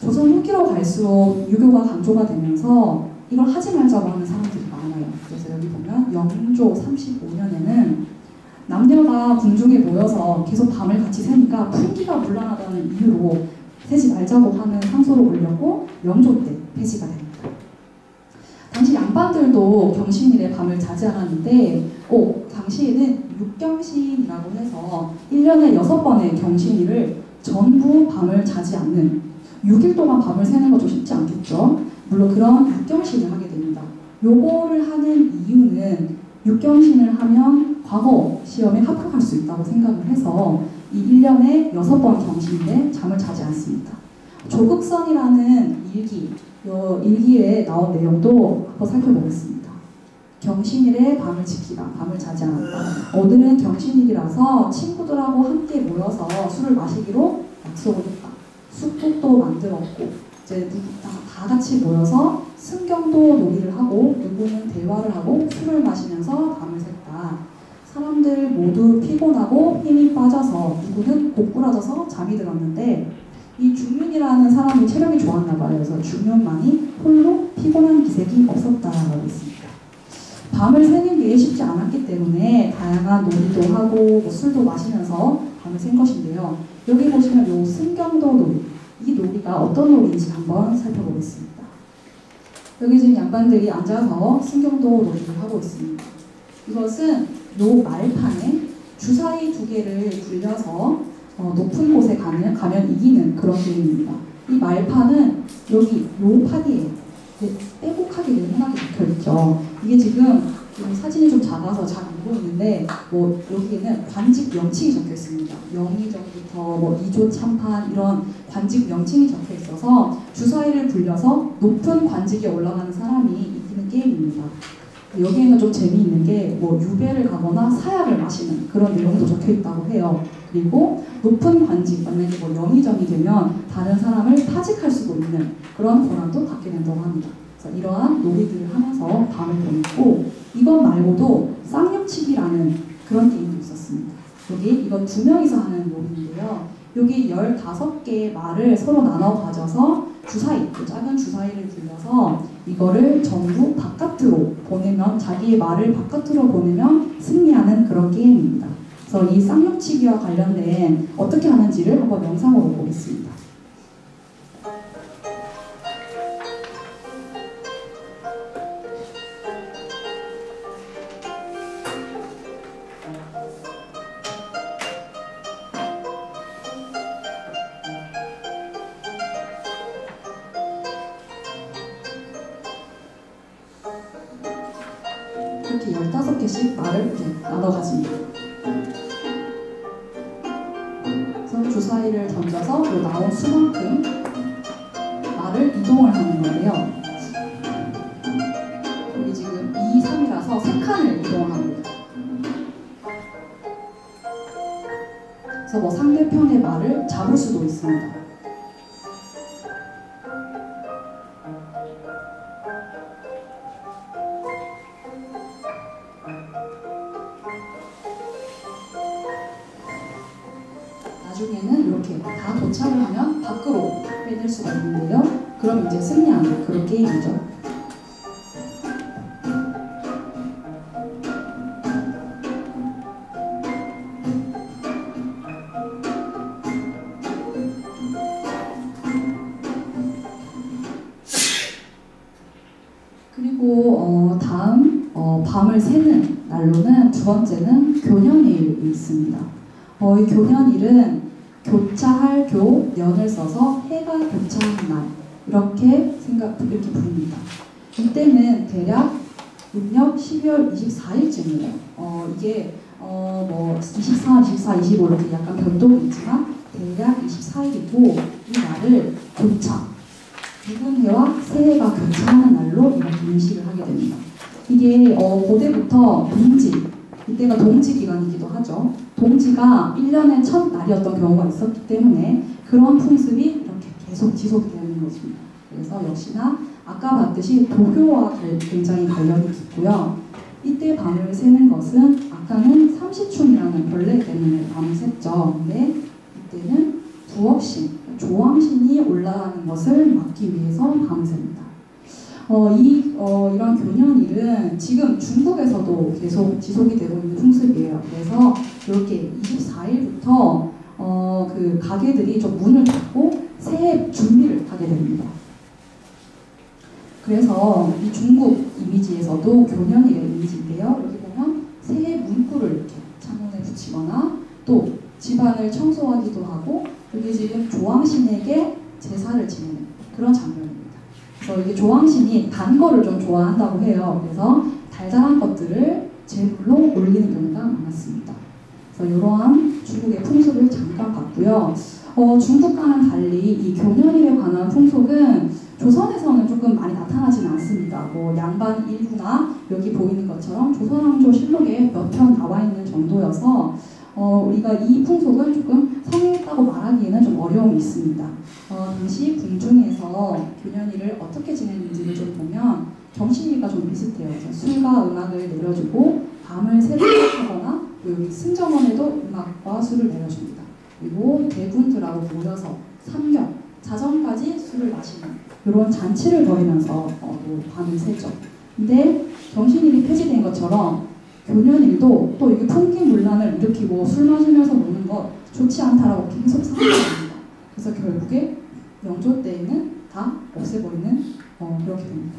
조선 후기로 갈수록 유교가 강조가 되면서 이걸 하지 말자고 하는 사람들이 많아요. 그래서 여기 보면 영조 35년에는 남녀가 궁중에 모여서 계속 밤을 같이 새니까 풍기가 문란하다는 이유로 새지 말자고 하는 상소를 올렸고 영조 때 폐지가 됩니다. 당시 양반들도 경신일에 밤을 자지 않았는데 당시에는 육경신이라고 해서 1년에 6번의 경신일을 전부 밤을 자지 않는 6일 동안 밤을 새는 것도 쉽지 않겠죠. 물론 그런 육경신을 하게 됩니다. 요거를 하는 이유는 육경신을 하면 과거 시험에 합격할 수 있다고 생각을 해서 이 1년에 6번 경신일에 잠을 자지 않습니다. 조극선이라는 일기에 나온 내용도 한번 살펴보겠습니다. 경신일에 밤을 지키다, 밤을 자지 않았다. 오늘은 경신일이라서 친구들하고 함께 모여서 술을 마시기로 약속을 했다. 숙국도 만들었고 이제 다 같이 모여서 승경도 놀이를 하고 누구는 대화를 하고 술을 마시면서 밤을 샜다. 사람들 모두 피곤하고 힘이 빠져서 누구는 고꾸라져서 잠이 들었는데 이 중윤이라는 사람이 체력이 좋았나 봐요. 그래서 중윤만이 홀로 피곤한 기색이 없었다라고 있습니다. 밤을 새는 게 쉽지 않았기 때문에 다양한 놀이도 하고 술도 마시면서 밤을 샌 것인데요. 여기 보시면 요 승경도 놀이, 이 놀이가 어떤 놀이인지 한번 살펴보겠습니다. 여기 지금 양반들이 앉아서 승경도 놀이를 하고 있습니다. 이것은 요 말판에 주사위 2개를 굴려서 높은 곳에 가면 이기는 그런 게임입니다. 이 말판은 여기 요 파디에 빼곡하게 네모나게 박혀있죠. 이게 지금 사진이 좀 작아서 잘 안 보이는데 여기에는 관직 명칭이 적혀 있습니다. 영의정부터 2조 참판 이런 관직 명칭이 적혀 있어서 주사위를 굴려서 높은 관직에 올라가는 사람이 이기는 게임입니다. 여기에는 좀 재미있는 게 유배를 가거나 사약을 마시는 그런 내용도 적혀 있다고 해요. 그리고 높은 관직, 만약에 영의정이 되면 다른 사람을 파직할 수도 있는 그런 권한도 갖게 된다고 합니다. 그래서 이러한 놀이들을 하면서 밤을 보냈고, 이것 말고도 쌍용치기라는 그런 게임도 있었습니다. 이건 2명이서 하는 놀이인데요. 여기 15개의 말을 서로 나눠 가져서 작은 주사위를 굴려서 이거를 전부 바깥으로 보내면, 자기의 말을 바깥으로 보내면 승리하는 그런 게임입니다. 그래서 이 쌍용치기와 관련된 어떻게 하는지를 한번 영상으로 보겠습니다. 이렇게 15개씩 말을 이렇게 나눠 가집니다. 그래서 주사위를 던져서 요 나온 수만큼 말을 이동을 하는 건데요. 여기 지금 2, 3이라서 3칸을 이동을 합니다. 그래서 뭐 상대편의 말을 잡을 수도 있습니다. 나중에는 이렇게 다 도착을 하면 밖으로 빼낼 수가 있는데요. 그럼 이제 승리하는 그런 게임이죠. 그리고 다음 밤을 새는 날로는 두 번째는 교년일이 있습니다. 이 교년일은 교차할 교, 년을 써서 해가 교차하는 날 이렇게 부릅니다. 이때는 대략 음력 12월 24일쯤이에요. 이게 뭐 24, 24, 25 이렇게 약간 변동이 있지만 대략 24일이고 이 날을 교차, 붉은 해와 새해가 교차하는 날로 이렇게 인식을 하게 됩니다. 이게 고대부터 동지, 이때가 동지 기간이기도 하죠. 동지가 1년의 첫 날이었던 경우가 있었기 때문에 그런 풍습이 이렇게 계속 지속이 되는 것입니다. 그래서 역시나 아까 봤듯이 도교와 굉장히 관련이 깊고요. 이때 밤을 새는 것은 아까는 삼시충이라는 벌레 때문에 밤을 샜죠. 근데 이때는 부업신, 조왕신이 올라가는 것을 막기 위해서 밤을 셉니다. 이런 교년일은 지금 중국에서도 계속 지속이 되고 있는 풍습이에요. 그래서 이렇게 24일부터 그 가게들이 좀 문을 닫고 새해 준비를 하게 됩니다. 그래서 이 중국 이미지에서도 교년일의 이미지인데요. 여기 보면 새해 문구를 이렇게 창문에 붙이거나 또 집안을 청소하기도 하고 여기 지금 조왕신에게 제사를 지내는 그런 장면입니다. 그래서 이게 조왕신이 단 거를 좀 좋아한다고 해요. 그래서 달달한 것들을 제물로 올리는 경우가 많았습니다. 그래서 이러한 중국의 풍습을 잠깐 봤고요. 중국과는 달리 이 교년일에 관한 풍속은 조선에서는 조금 많이 나타나지는 않습니다. 뭐 양반 일부나 여기 보이는 것처럼 조선왕조실록에 몇 편 나와 있는 정도여서 우리가 이 풍속은 조금 성행했다고 말하기에는 좀 어려움이 있습니다. 당시 궁중에서 교년일을 어떻게 지냈는지를 좀 보면 정신이가 좀 비슷해요. 술과 음악을 내려주고 밤을 새도록 하거나 여기 승정원에도 음악과 술을 내려줍니다. 그리고 대군들하고 모여서 삼경, 자정까지 술을 마시는 이런 잔치를 벌이면서 밤을 새죠. 근데 정신일이 폐지된 것처럼 교년일도 또 이게 풍기문란을 일으키고 술 마시면서 노는 것 좋지 않다라고 계속 사용합니다. 그래서 결국에 영조 때에는 다 없애버리는 그렇게 됩니다.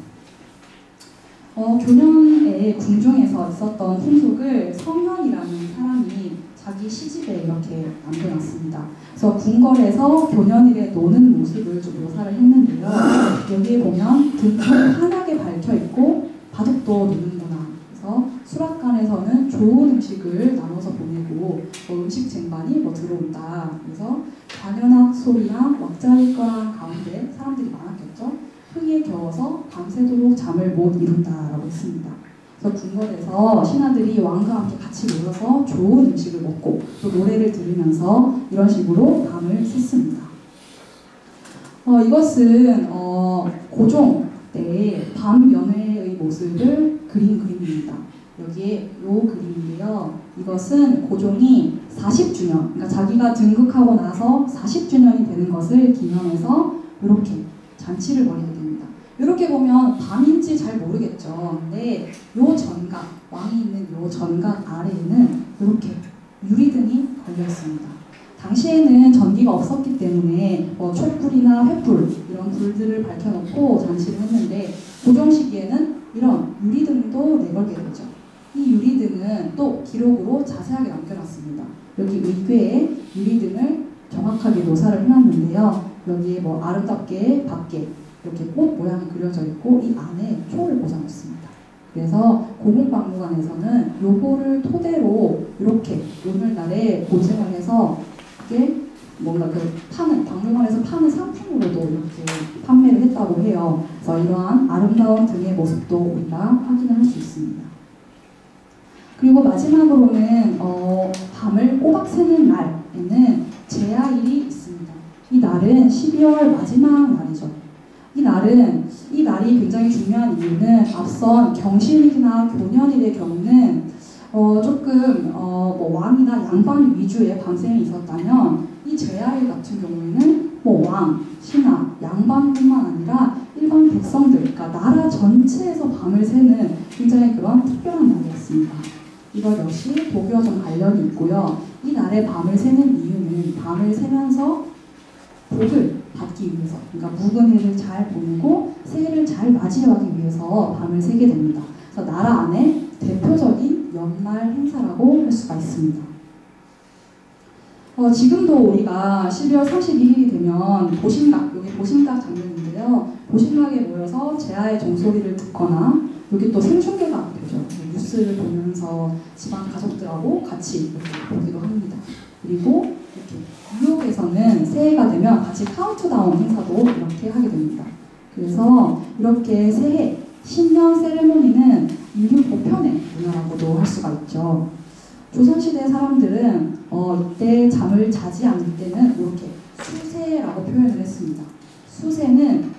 교년에 궁중에서 있었던 풍속을 성현이라는 사람이 자기 시집에 이렇게 남겨놨습니다. 그래서 궁궐에서 교년일에 노는 모습을 좀 묘사를 했는데요. 여기에 보면 등불이 환하게 밝혀 있고 바둑도 노는구나. 그래서 수락관에서는 좋은 음식을 나눠서 보내고 음식 쟁반이 들어온다. 그래서 관현악 소리랑 왁자지껄한 가운데 사람들이 많았겠죠. 흥에 겨워서 밤새도록 잠을 못 이룬다라고 했습니다. 그래서 궁궐에서 신하들이 왕과 함께 같이 모여서 좋은 음식을 먹고 또 노래를 들으면서 이런 식으로 밤을 샜습니다. 이것은 고종 때의 밤 연회의 모습을 그린 그림입니다. 여기에 요 그림인데요. 이것은 고종이 40주년, 그러니까 자기가 등극하고 나서 40주년이 되는 것을 기념해서 이렇게 잔치를 벌이게 됩니다. 이렇게 보면 밤인지 잘 모르겠죠. 근데 요 전각, 왕이 있는 요 전각 아래에는 이렇게 유리등이 걸려 있습니다. 당시에는 전기가 없었기 때문에 촛불이나 횃불 이런 불들을 밝혀놓고 잔치를 했는데 고종 시기에는 이런 유리등도 내걸게 되죠. 이 유리등은 또 기록으로 자세하게 남겨놨습니다. 여기 의궤에 유리등을 정확하게 묘사를 해놨는데요. 여기에 아름답게 밖에 이렇게 꽃 모양이 그려져 있고 이 안에 초를 꽂아놓습니다. 그래서 고궁박물관에서는 요거를 토대로 이렇게 오늘날에 고증을 해서 이게 뭔가 그 파는 박물관에서 파는 상품으로도 이렇게 판매를 했다고 해요. 그래서 이러한 아름다운 등의 모습도 우리가 확인할 수 있습니다. 그리고 마지막으로는 밤을 꼬박 새는 날에는 제야일이 있습니다. 이 날은 12월 마지막 날이죠. 이 날이 굉장히 중요한 이유는 앞선 경실일이나 교년일의 경우는 조금 뭐 왕이나 양반 위주의 밤샘이 있었다면 이 제야일 같은 경우에는 뭐 왕, 신하, 양반뿐만 아니라 일반 백성들, 그러니까 나라 전체에서 밤을 새는 굉장히 그런 특별한 날이었습니다. 이것 역시 도교와 좀 관련이 있고요. 이 날에 밤을 새는 이유는 밤을 새면서 복을 받기 위해서, 그러니까 묵은 해를 잘 보내고 새해를 잘 맞이하기 위해서 밤을 새게 됩니다. 그래서 나라 안에 대표적인 연말 행사라고 할 수가 있습니다. 지금도 우리가 12월 31일이 되면 보신각, 여기 보신각 장면인데요. 보신각에 모여서 제야의 종소리를 듣거나 여기 또 생중계가 되죠. 뉴스를 보면서 집안 가족들하고 같이 이렇게 보기도 합니다. 그리고 이렇게 뉴욕에서는 새해가 되면 같이 카운트다운 행사도 이렇게 하게 됩니다. 그래서 이렇게 새해, 신년 세레모니는 인류 보편의 문화라고도 할 수가 있죠. 조선시대 사람들은 이때 잠을 자지 않을 때는 이렇게 수세라고 표현을 했습니다. 수세는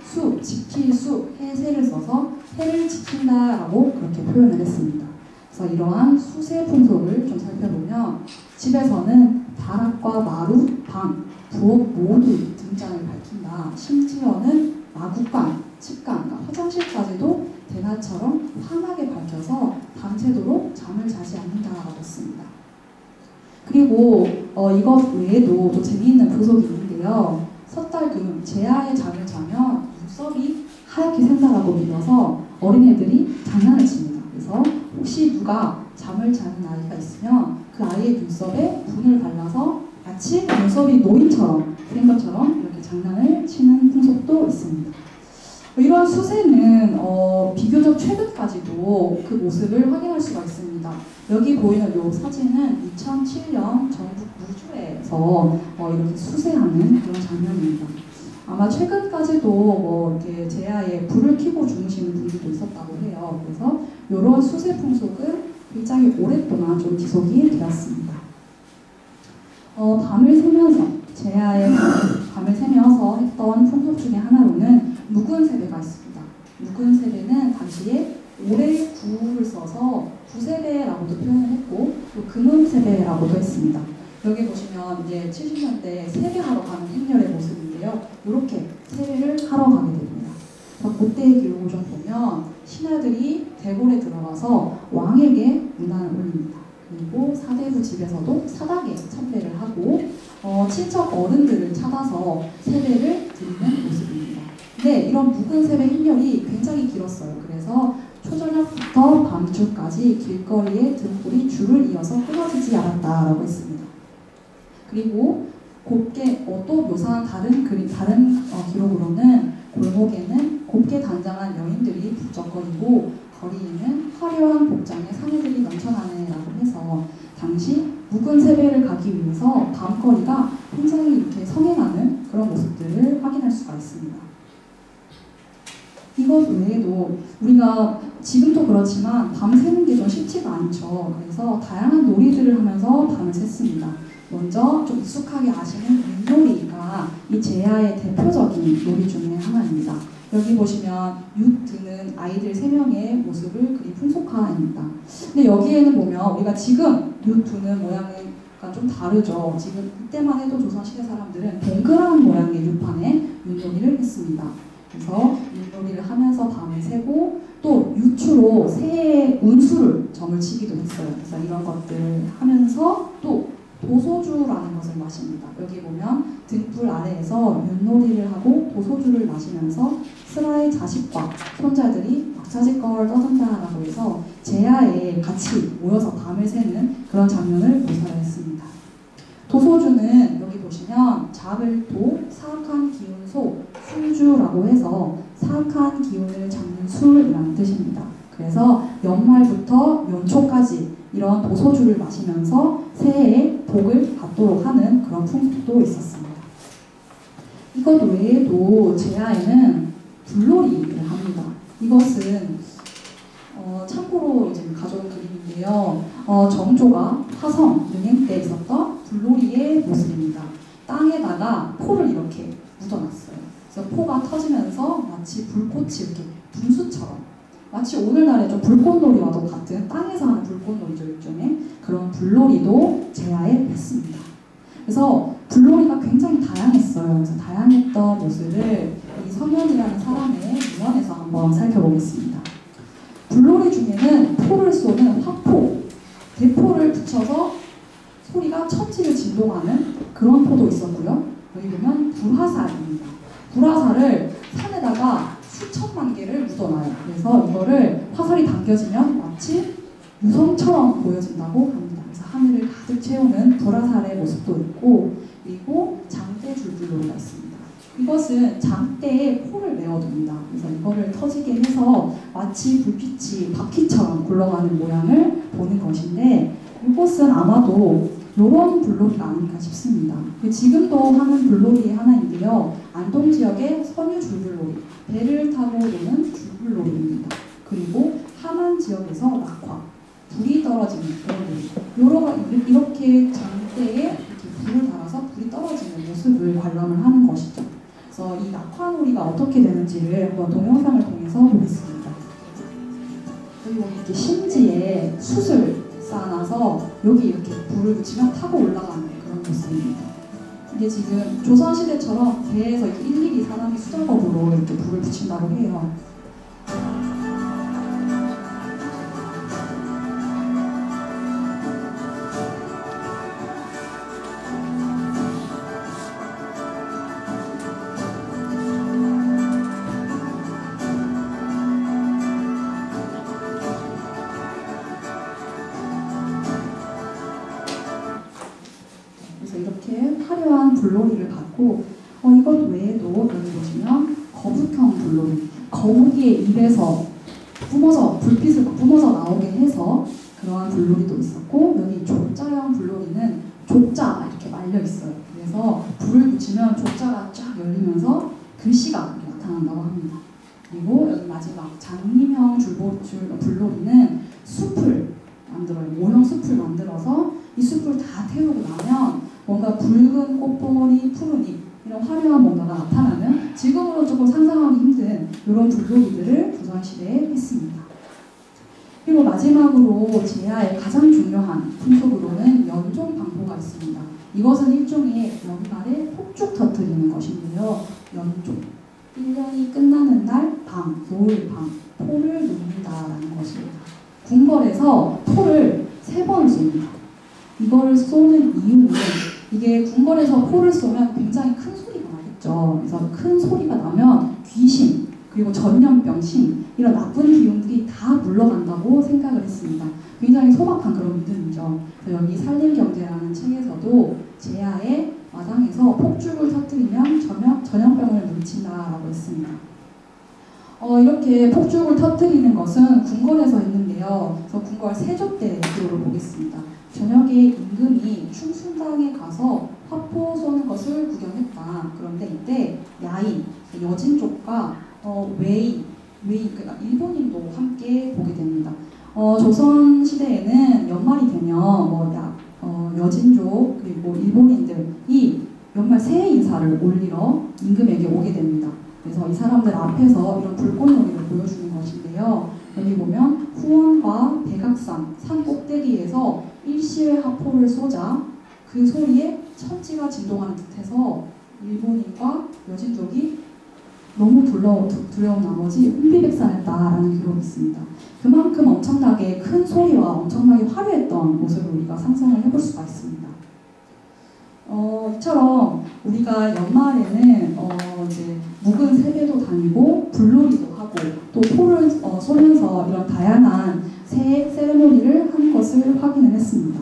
지킬 해세를 써서 해를 지킨다라고 그렇게 표현을 했습니다. 그래서 이러한 수세 풍속을 좀 살펴보면 집에서는 다락과 마루, 방, 부엌 모두 등잔을 밝힌다. 심지어는 마구간, 측간, 그러니까 화장실까지도 대낮처럼 환하게 밝혀서 밤새도록 잠을 자지 않는다라고 했습니다. 그리고 이것 외에도 또 재미있는 부속이 있는데요. 섣달금, 제야의 잠을 자면 눈썹이 하얗게 샌다라고 믿어서 어린애들이 장난을 칩니다. 그래서 혹시 누가 잠을 자는 아이가 있으면 그 아이의 눈썹에 분을 발라서 마치 눈썹이 노인처럼 된 것처럼 이렇게 장난을 치는 풍속도 있습니다. 이러한 수세는 비교적 최근까지도 그 모습을 확인할 수가 있습니다. 여기 보이는 이 사진은 2007년 전국 무주에서 이렇게 수세하는 그런 장면입니다. 아마 최근까지도 뭐 이렇게 제야에 불을 켜고 주무시는 분들도 있었다고 해요. 그래서 이런 수세 풍속은 굉장히 오랫동안 좀 지속이 되었습니다. 밤을 새면서 제야의 밤을 새면서 했던 풍속 중에 하나로는 묵은 세배가 있습니다. 묵은 세배는 당시에 올해 구를 써서 구세배라고도 표현을 했고 또 금음 세배라고도 했습니다. 여기 보시면 이제 70년대 세배하러 가는 행렬의 모습인데요. 이렇게 세배를 하러 가게 됩니다. 그때의 기록을 좀 보면 신하들이 대궐에 들어가서 왕에게 문안을 올립니다. 그리고 사대부 집에서도 사닥에 참배를 하고 친척 어른들을 찾아서 세배를 드리는 모습입니다. 근데 이런 묵은 세배 행렬이 굉장히 길었어요. 그래서 초저녁부터 밤중까지 길거리에 등불이 줄을 이어서 끊어지지 않았다라고 했습니다. 그리고 곱게 또 묘사한 다른 기록으로는 골목에는 곱게 단장한 여인들이 북적거리고 거리에는 화려한 복장의 사내들이 넘쳐나네라고 해서 당시 묵은 세배를 가기 위해서 밤거리가 굉장히 이렇게 성행하는 그런 모습들을 확인할 수가 있습니다. 이것 외에도 우리가 지금도 그렇지만 밤새는 게 좀 쉽지가 않죠. 그래서 다양한 놀이들을 하면서 밤을 샜습니다. 먼저 좀 익숙하게 아시는 윷놀이가 이 제야의 대표적인 놀이 중에 하나입니다. 여기 보시면 윷 드는 아이들 3명의 모습을 그린 풍속화입니다. 근데 여기에는 보면 우리가 지금 윷 드는 모양과 좀 다르죠. 지금 이때만 해도 조선시대 사람들은 동그란 모양의 윷판에 윷놀이를 했습니다. 그래서 윷놀이를 하면서 밤을 새고 또 유추로 새해의 운수를 점을 치기도 했어요. 그래서 이런 것들을 하면서 또 도소주라는 것을 마십니다. 여기 보면 등불 아래에서 윷놀이를 하고 도소주를 마시면서 슬아의 자식과 손자들이 막차지껄 떠든다라고 해서 제야에 같이 모여서 밤을 새는 그런 장면을 묘사를 했습니다. 도소주는 여기 보시면 작을도 사악한 기운소 술주라고 해서 사악한 기운을 잡는 술이라는 뜻입니다. 그래서 연말부터 연초까지 이런 도소주를 마시면서 새해에 복을 받도록 하는 그런 풍속도 있었습니다. 이것 외에도 제야에는 불놀이를 합니다. 이것은 참고로 지금 가져온 그림인데요. 정조가 화성 능행 때 있었던 불놀이의 모습입니다. 땅에다가 포를 이렇게 묻어놨어요. 그래서 포가 터지면서 마치 불꽃이 이렇게 분수처럼, 마치 오늘날의 좀 불꽃놀이와도 같은 땅에서 하는 불꽃놀이죠, 일종의 그런 불놀이도 제야에 했습니다. 그래서 불놀이가 굉장히 다양했어요. 그래서 다양했던 모습을 이 성현이라는 사람의 문헌에서 한번 살펴보겠습니다. 불놀이 중에는 포를 쏘는 화포, 대포를 붙여서 소리가 천지를 진동하는 그런 포도 있었고요. 여기 보면 불화살입니다. 불화살을 산에다가 수천만 개를 묻어놔요. 그래서 이거를 화살이 당겨지면 마치 유성처럼 보여진다고 합니다. 그래서 하늘을 가득 채우는 불화살의 모습도 있고, 그리고 장대 줄불놀이가 있습니다. 이것은 장대에 포를 메어둡니다. 그래서 이거를 터지게 해서 마치 불빛이 바퀴처럼 굴러가는 모양을 보는 것인데, 이것은 아마도 이런 불놀이가 아닐까 싶습니다. 지금도 하는 불놀이의 하나인데요. 안동 지역의 선유 줄불놀이, 배를 타고 노는 줄불놀이입니다. 그리고 함안 지역에서 낙화, 불이 떨어지는 그런 놀이. 이렇게 장대에 이렇게 불을 달아서 불이 떨어지는 모습을 관람을 하는 것이죠. 그래서 이 낙화놀이가 어떻게 되는지를 한번 동영상을 통해서 보겠습니다. 그리고 이렇게 심지에 숯을 쌓아놔서 여기 이렇게 불을 붙이면 타고 올라가는 그런 모습입니다. 이게 지금 조선시대처럼 배에서 일일이 사람이 수작업으로 이렇게 불을 붙인다고 해요. 이렇게 화려한 불놀이를 받고, 이것 외에도 여기 보시면 거북형 불놀이, 거북이의 입에서 불빛을 뿜어서 나오게 해서 그러한 불놀이도 있었고, 여기 족자형 불놀이는 족자 이렇게 말려 있어요. 그래서 불을 붙이면 족자가 쫙 열리면서 글씨가 나타난다고 합니다. 그리고 여기 마지막 장림형 불놀이는 숲을 만들어요. 모형 숲을 만들어서 이 숲을 다 태우고 나면 뭔가 붉은 꽃봉오리, 푸른 잎, 이런 화려한 뭔가가 나타나는, 지금으로 조금 상상하기 힘든 이런 불놀이들을 조선시대에 했습니다. 그리고 마지막으로 제야의 가장 중요한 풍속으로는 연종방포가 있습니다. 이것은 일종의 연말에 폭죽 터뜨리는 것인데요. 연종, 1년이 끝나는 날 밤, 겨울 밤, 포를 놓는다라는 것입니다. 궁궐에서 포를 3번 쏩니다. 이거를 쏘는 이유는, 이게 궁궐에서 포를 쏘면 굉장히 큰 소리가 나겠죠. 그래서 큰 소리가 나면 귀신, 그리고 전염병, 신, 이런 나쁜 기운들이 다 물러간다고 생각을 했습니다. 굉장히 소박한 그런 믿음이죠. 그래서 여기 살림경제라는 책에서도 제야의 마당에서 폭죽을 터뜨리면 전염병을 물리친다라고 했습니다. 이렇게 폭죽을 터뜨리는 것은 궁궐에서 했는데요. 그래서 궁궐 세조 때 기록을 보겠습니다. 저녁에 임금이 충순당에 가서 화포 쏘는 것을 구경했다. 그런데 이때 야인, 여진 쪽과 웨이, 그러니까 일본인도 함께 보게 됩니다. 조선 시대에는 연말이 되면 여진족 그리고 일본인들이 연말 새해 인사를 올리러 임금에게 오게 됩니다. 그래서 이 사람들 앞에서 이런 불꽃놀이를 보여주는 것인데요. 여기 보면 후원과 백악산 산 꼭대기에서 일시에 화포를 쏘자 그 소리에 천지가 진동하는 듯해서 일본인과 여진족이 너무 두려운 나머지 혼비백산했다라는 기록이 있습니다. 그만큼 엄청나게 큰 소리와 엄청나게 화려했던 모습을 우리가 상상을 해볼 수가 있습니다. 이처럼 우리가 연말에는 이제 묵은 세배도 다니고 불놀이도 하고 또 포를 쏘면서 이런 다양한 새해 세레모니를 하는 것을 확인을 했습니다.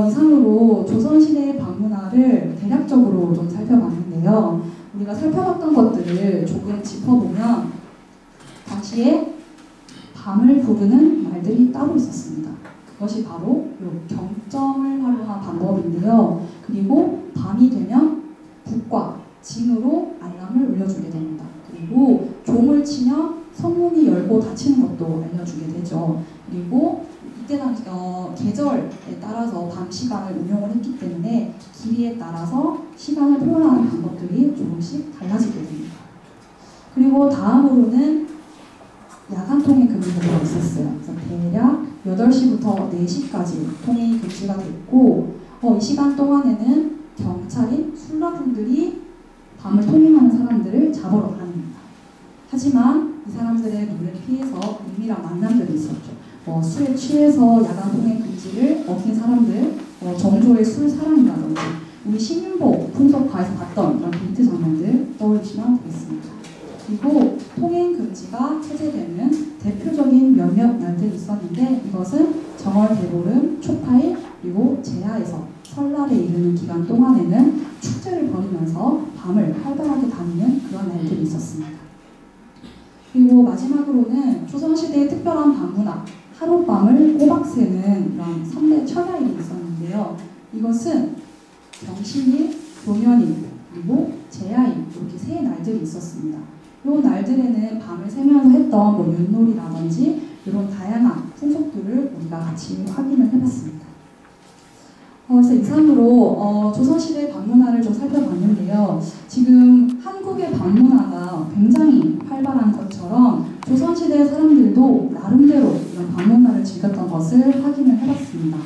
이상으로 조선시대의 방문화를 대략적으로 좀 살펴봤는데요. 우리가 살펴봤던 것들을 조금 짚어보면 당시에 밤을 부르는 말들이 따로 있었습니다. 그것이 바로 이 경점을 활용한 방법인데요. 그리고 밤이 되면 북과 징으로 알람을 울려주게 됩니다. 그리고 종을 치면 성문이 열고 닫히는 것도 알려주게 되죠. 그리고 이때 당시 계절에 따라서 밤 시간을 운용을 했기 때문에 길이에 따라서 시간을 표현하는 방법들이 조금씩 달라지게 됩니다. 그리고 다음으로는 야간 통행 금지가 있었어요. 그래서 대략 8시부터 4시까지 통행이 금지가 됐고 이 시간 동안에는 경찰이 술라분들이 밤을 통행하는 사람들을 잡으러 다닙니다. 하지만 이 사람들의 눈을 피해서 은밀한 만남들이 있었죠. 술에 취해서 야간 통행 금지를 어긴 사람들, 정조의 술 사랑이라든지 우리 신윤복 풍속가에서 봤던 그런 데이트 장면들 떠올리시면 되겠습니다. 그리고 통행 금지가 해제되는 대표적인 몇몇 날들이 있었는데 이것은 정월 대보름, 초파일, 그리고 제야에서 설날에 이르는 기간 동안에는 축제를 벌이면서 밤을 활발하게 다니는 그런 날들이 있었습니다. 그리고 마지막으로는 조선시대의 특별한 밤문화, 하룻밤을 꼬박 새는 이런 3대 철야일이 있었는데요. 이것은 경신일, 교면일, 그리고 제야일 이렇게 세 날들이 있었습니다. 이 날들에는 밤을 새면서 했던 윷놀이라든지 이런 다양한 풍속들을 우리가 같이 확인을 해봤습니다. 그래서 이상으로 조선시대 밤문화를 좀 살펴봤는데요. 지금 한국의 밤문화가 굉장히 활발한 것처럼 조선시대 사람들도 나름대로 이런 밤문화를 즐겼던 것을 확인을 해봤습니다.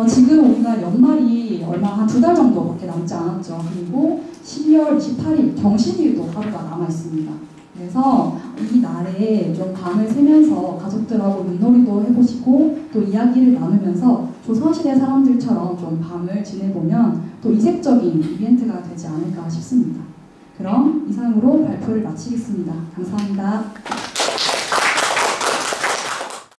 지금 우리가 연말이 얼마 한 2달 정도밖에 남지 않았죠. 그리고 12월 28일 경신일도 하루가 남아있습니다. 그래서 이 날에 좀 밤을 새면서 가족들하고 윷놀이도 해보시고 또 이야기를 나누면서 조선시대 사람들처럼 좀 밤을 지내보면 또 이색적인 이벤트가 되지 않을까 싶습니다. 그럼 이상으로 발표를 마치겠습니다. 감사합니다.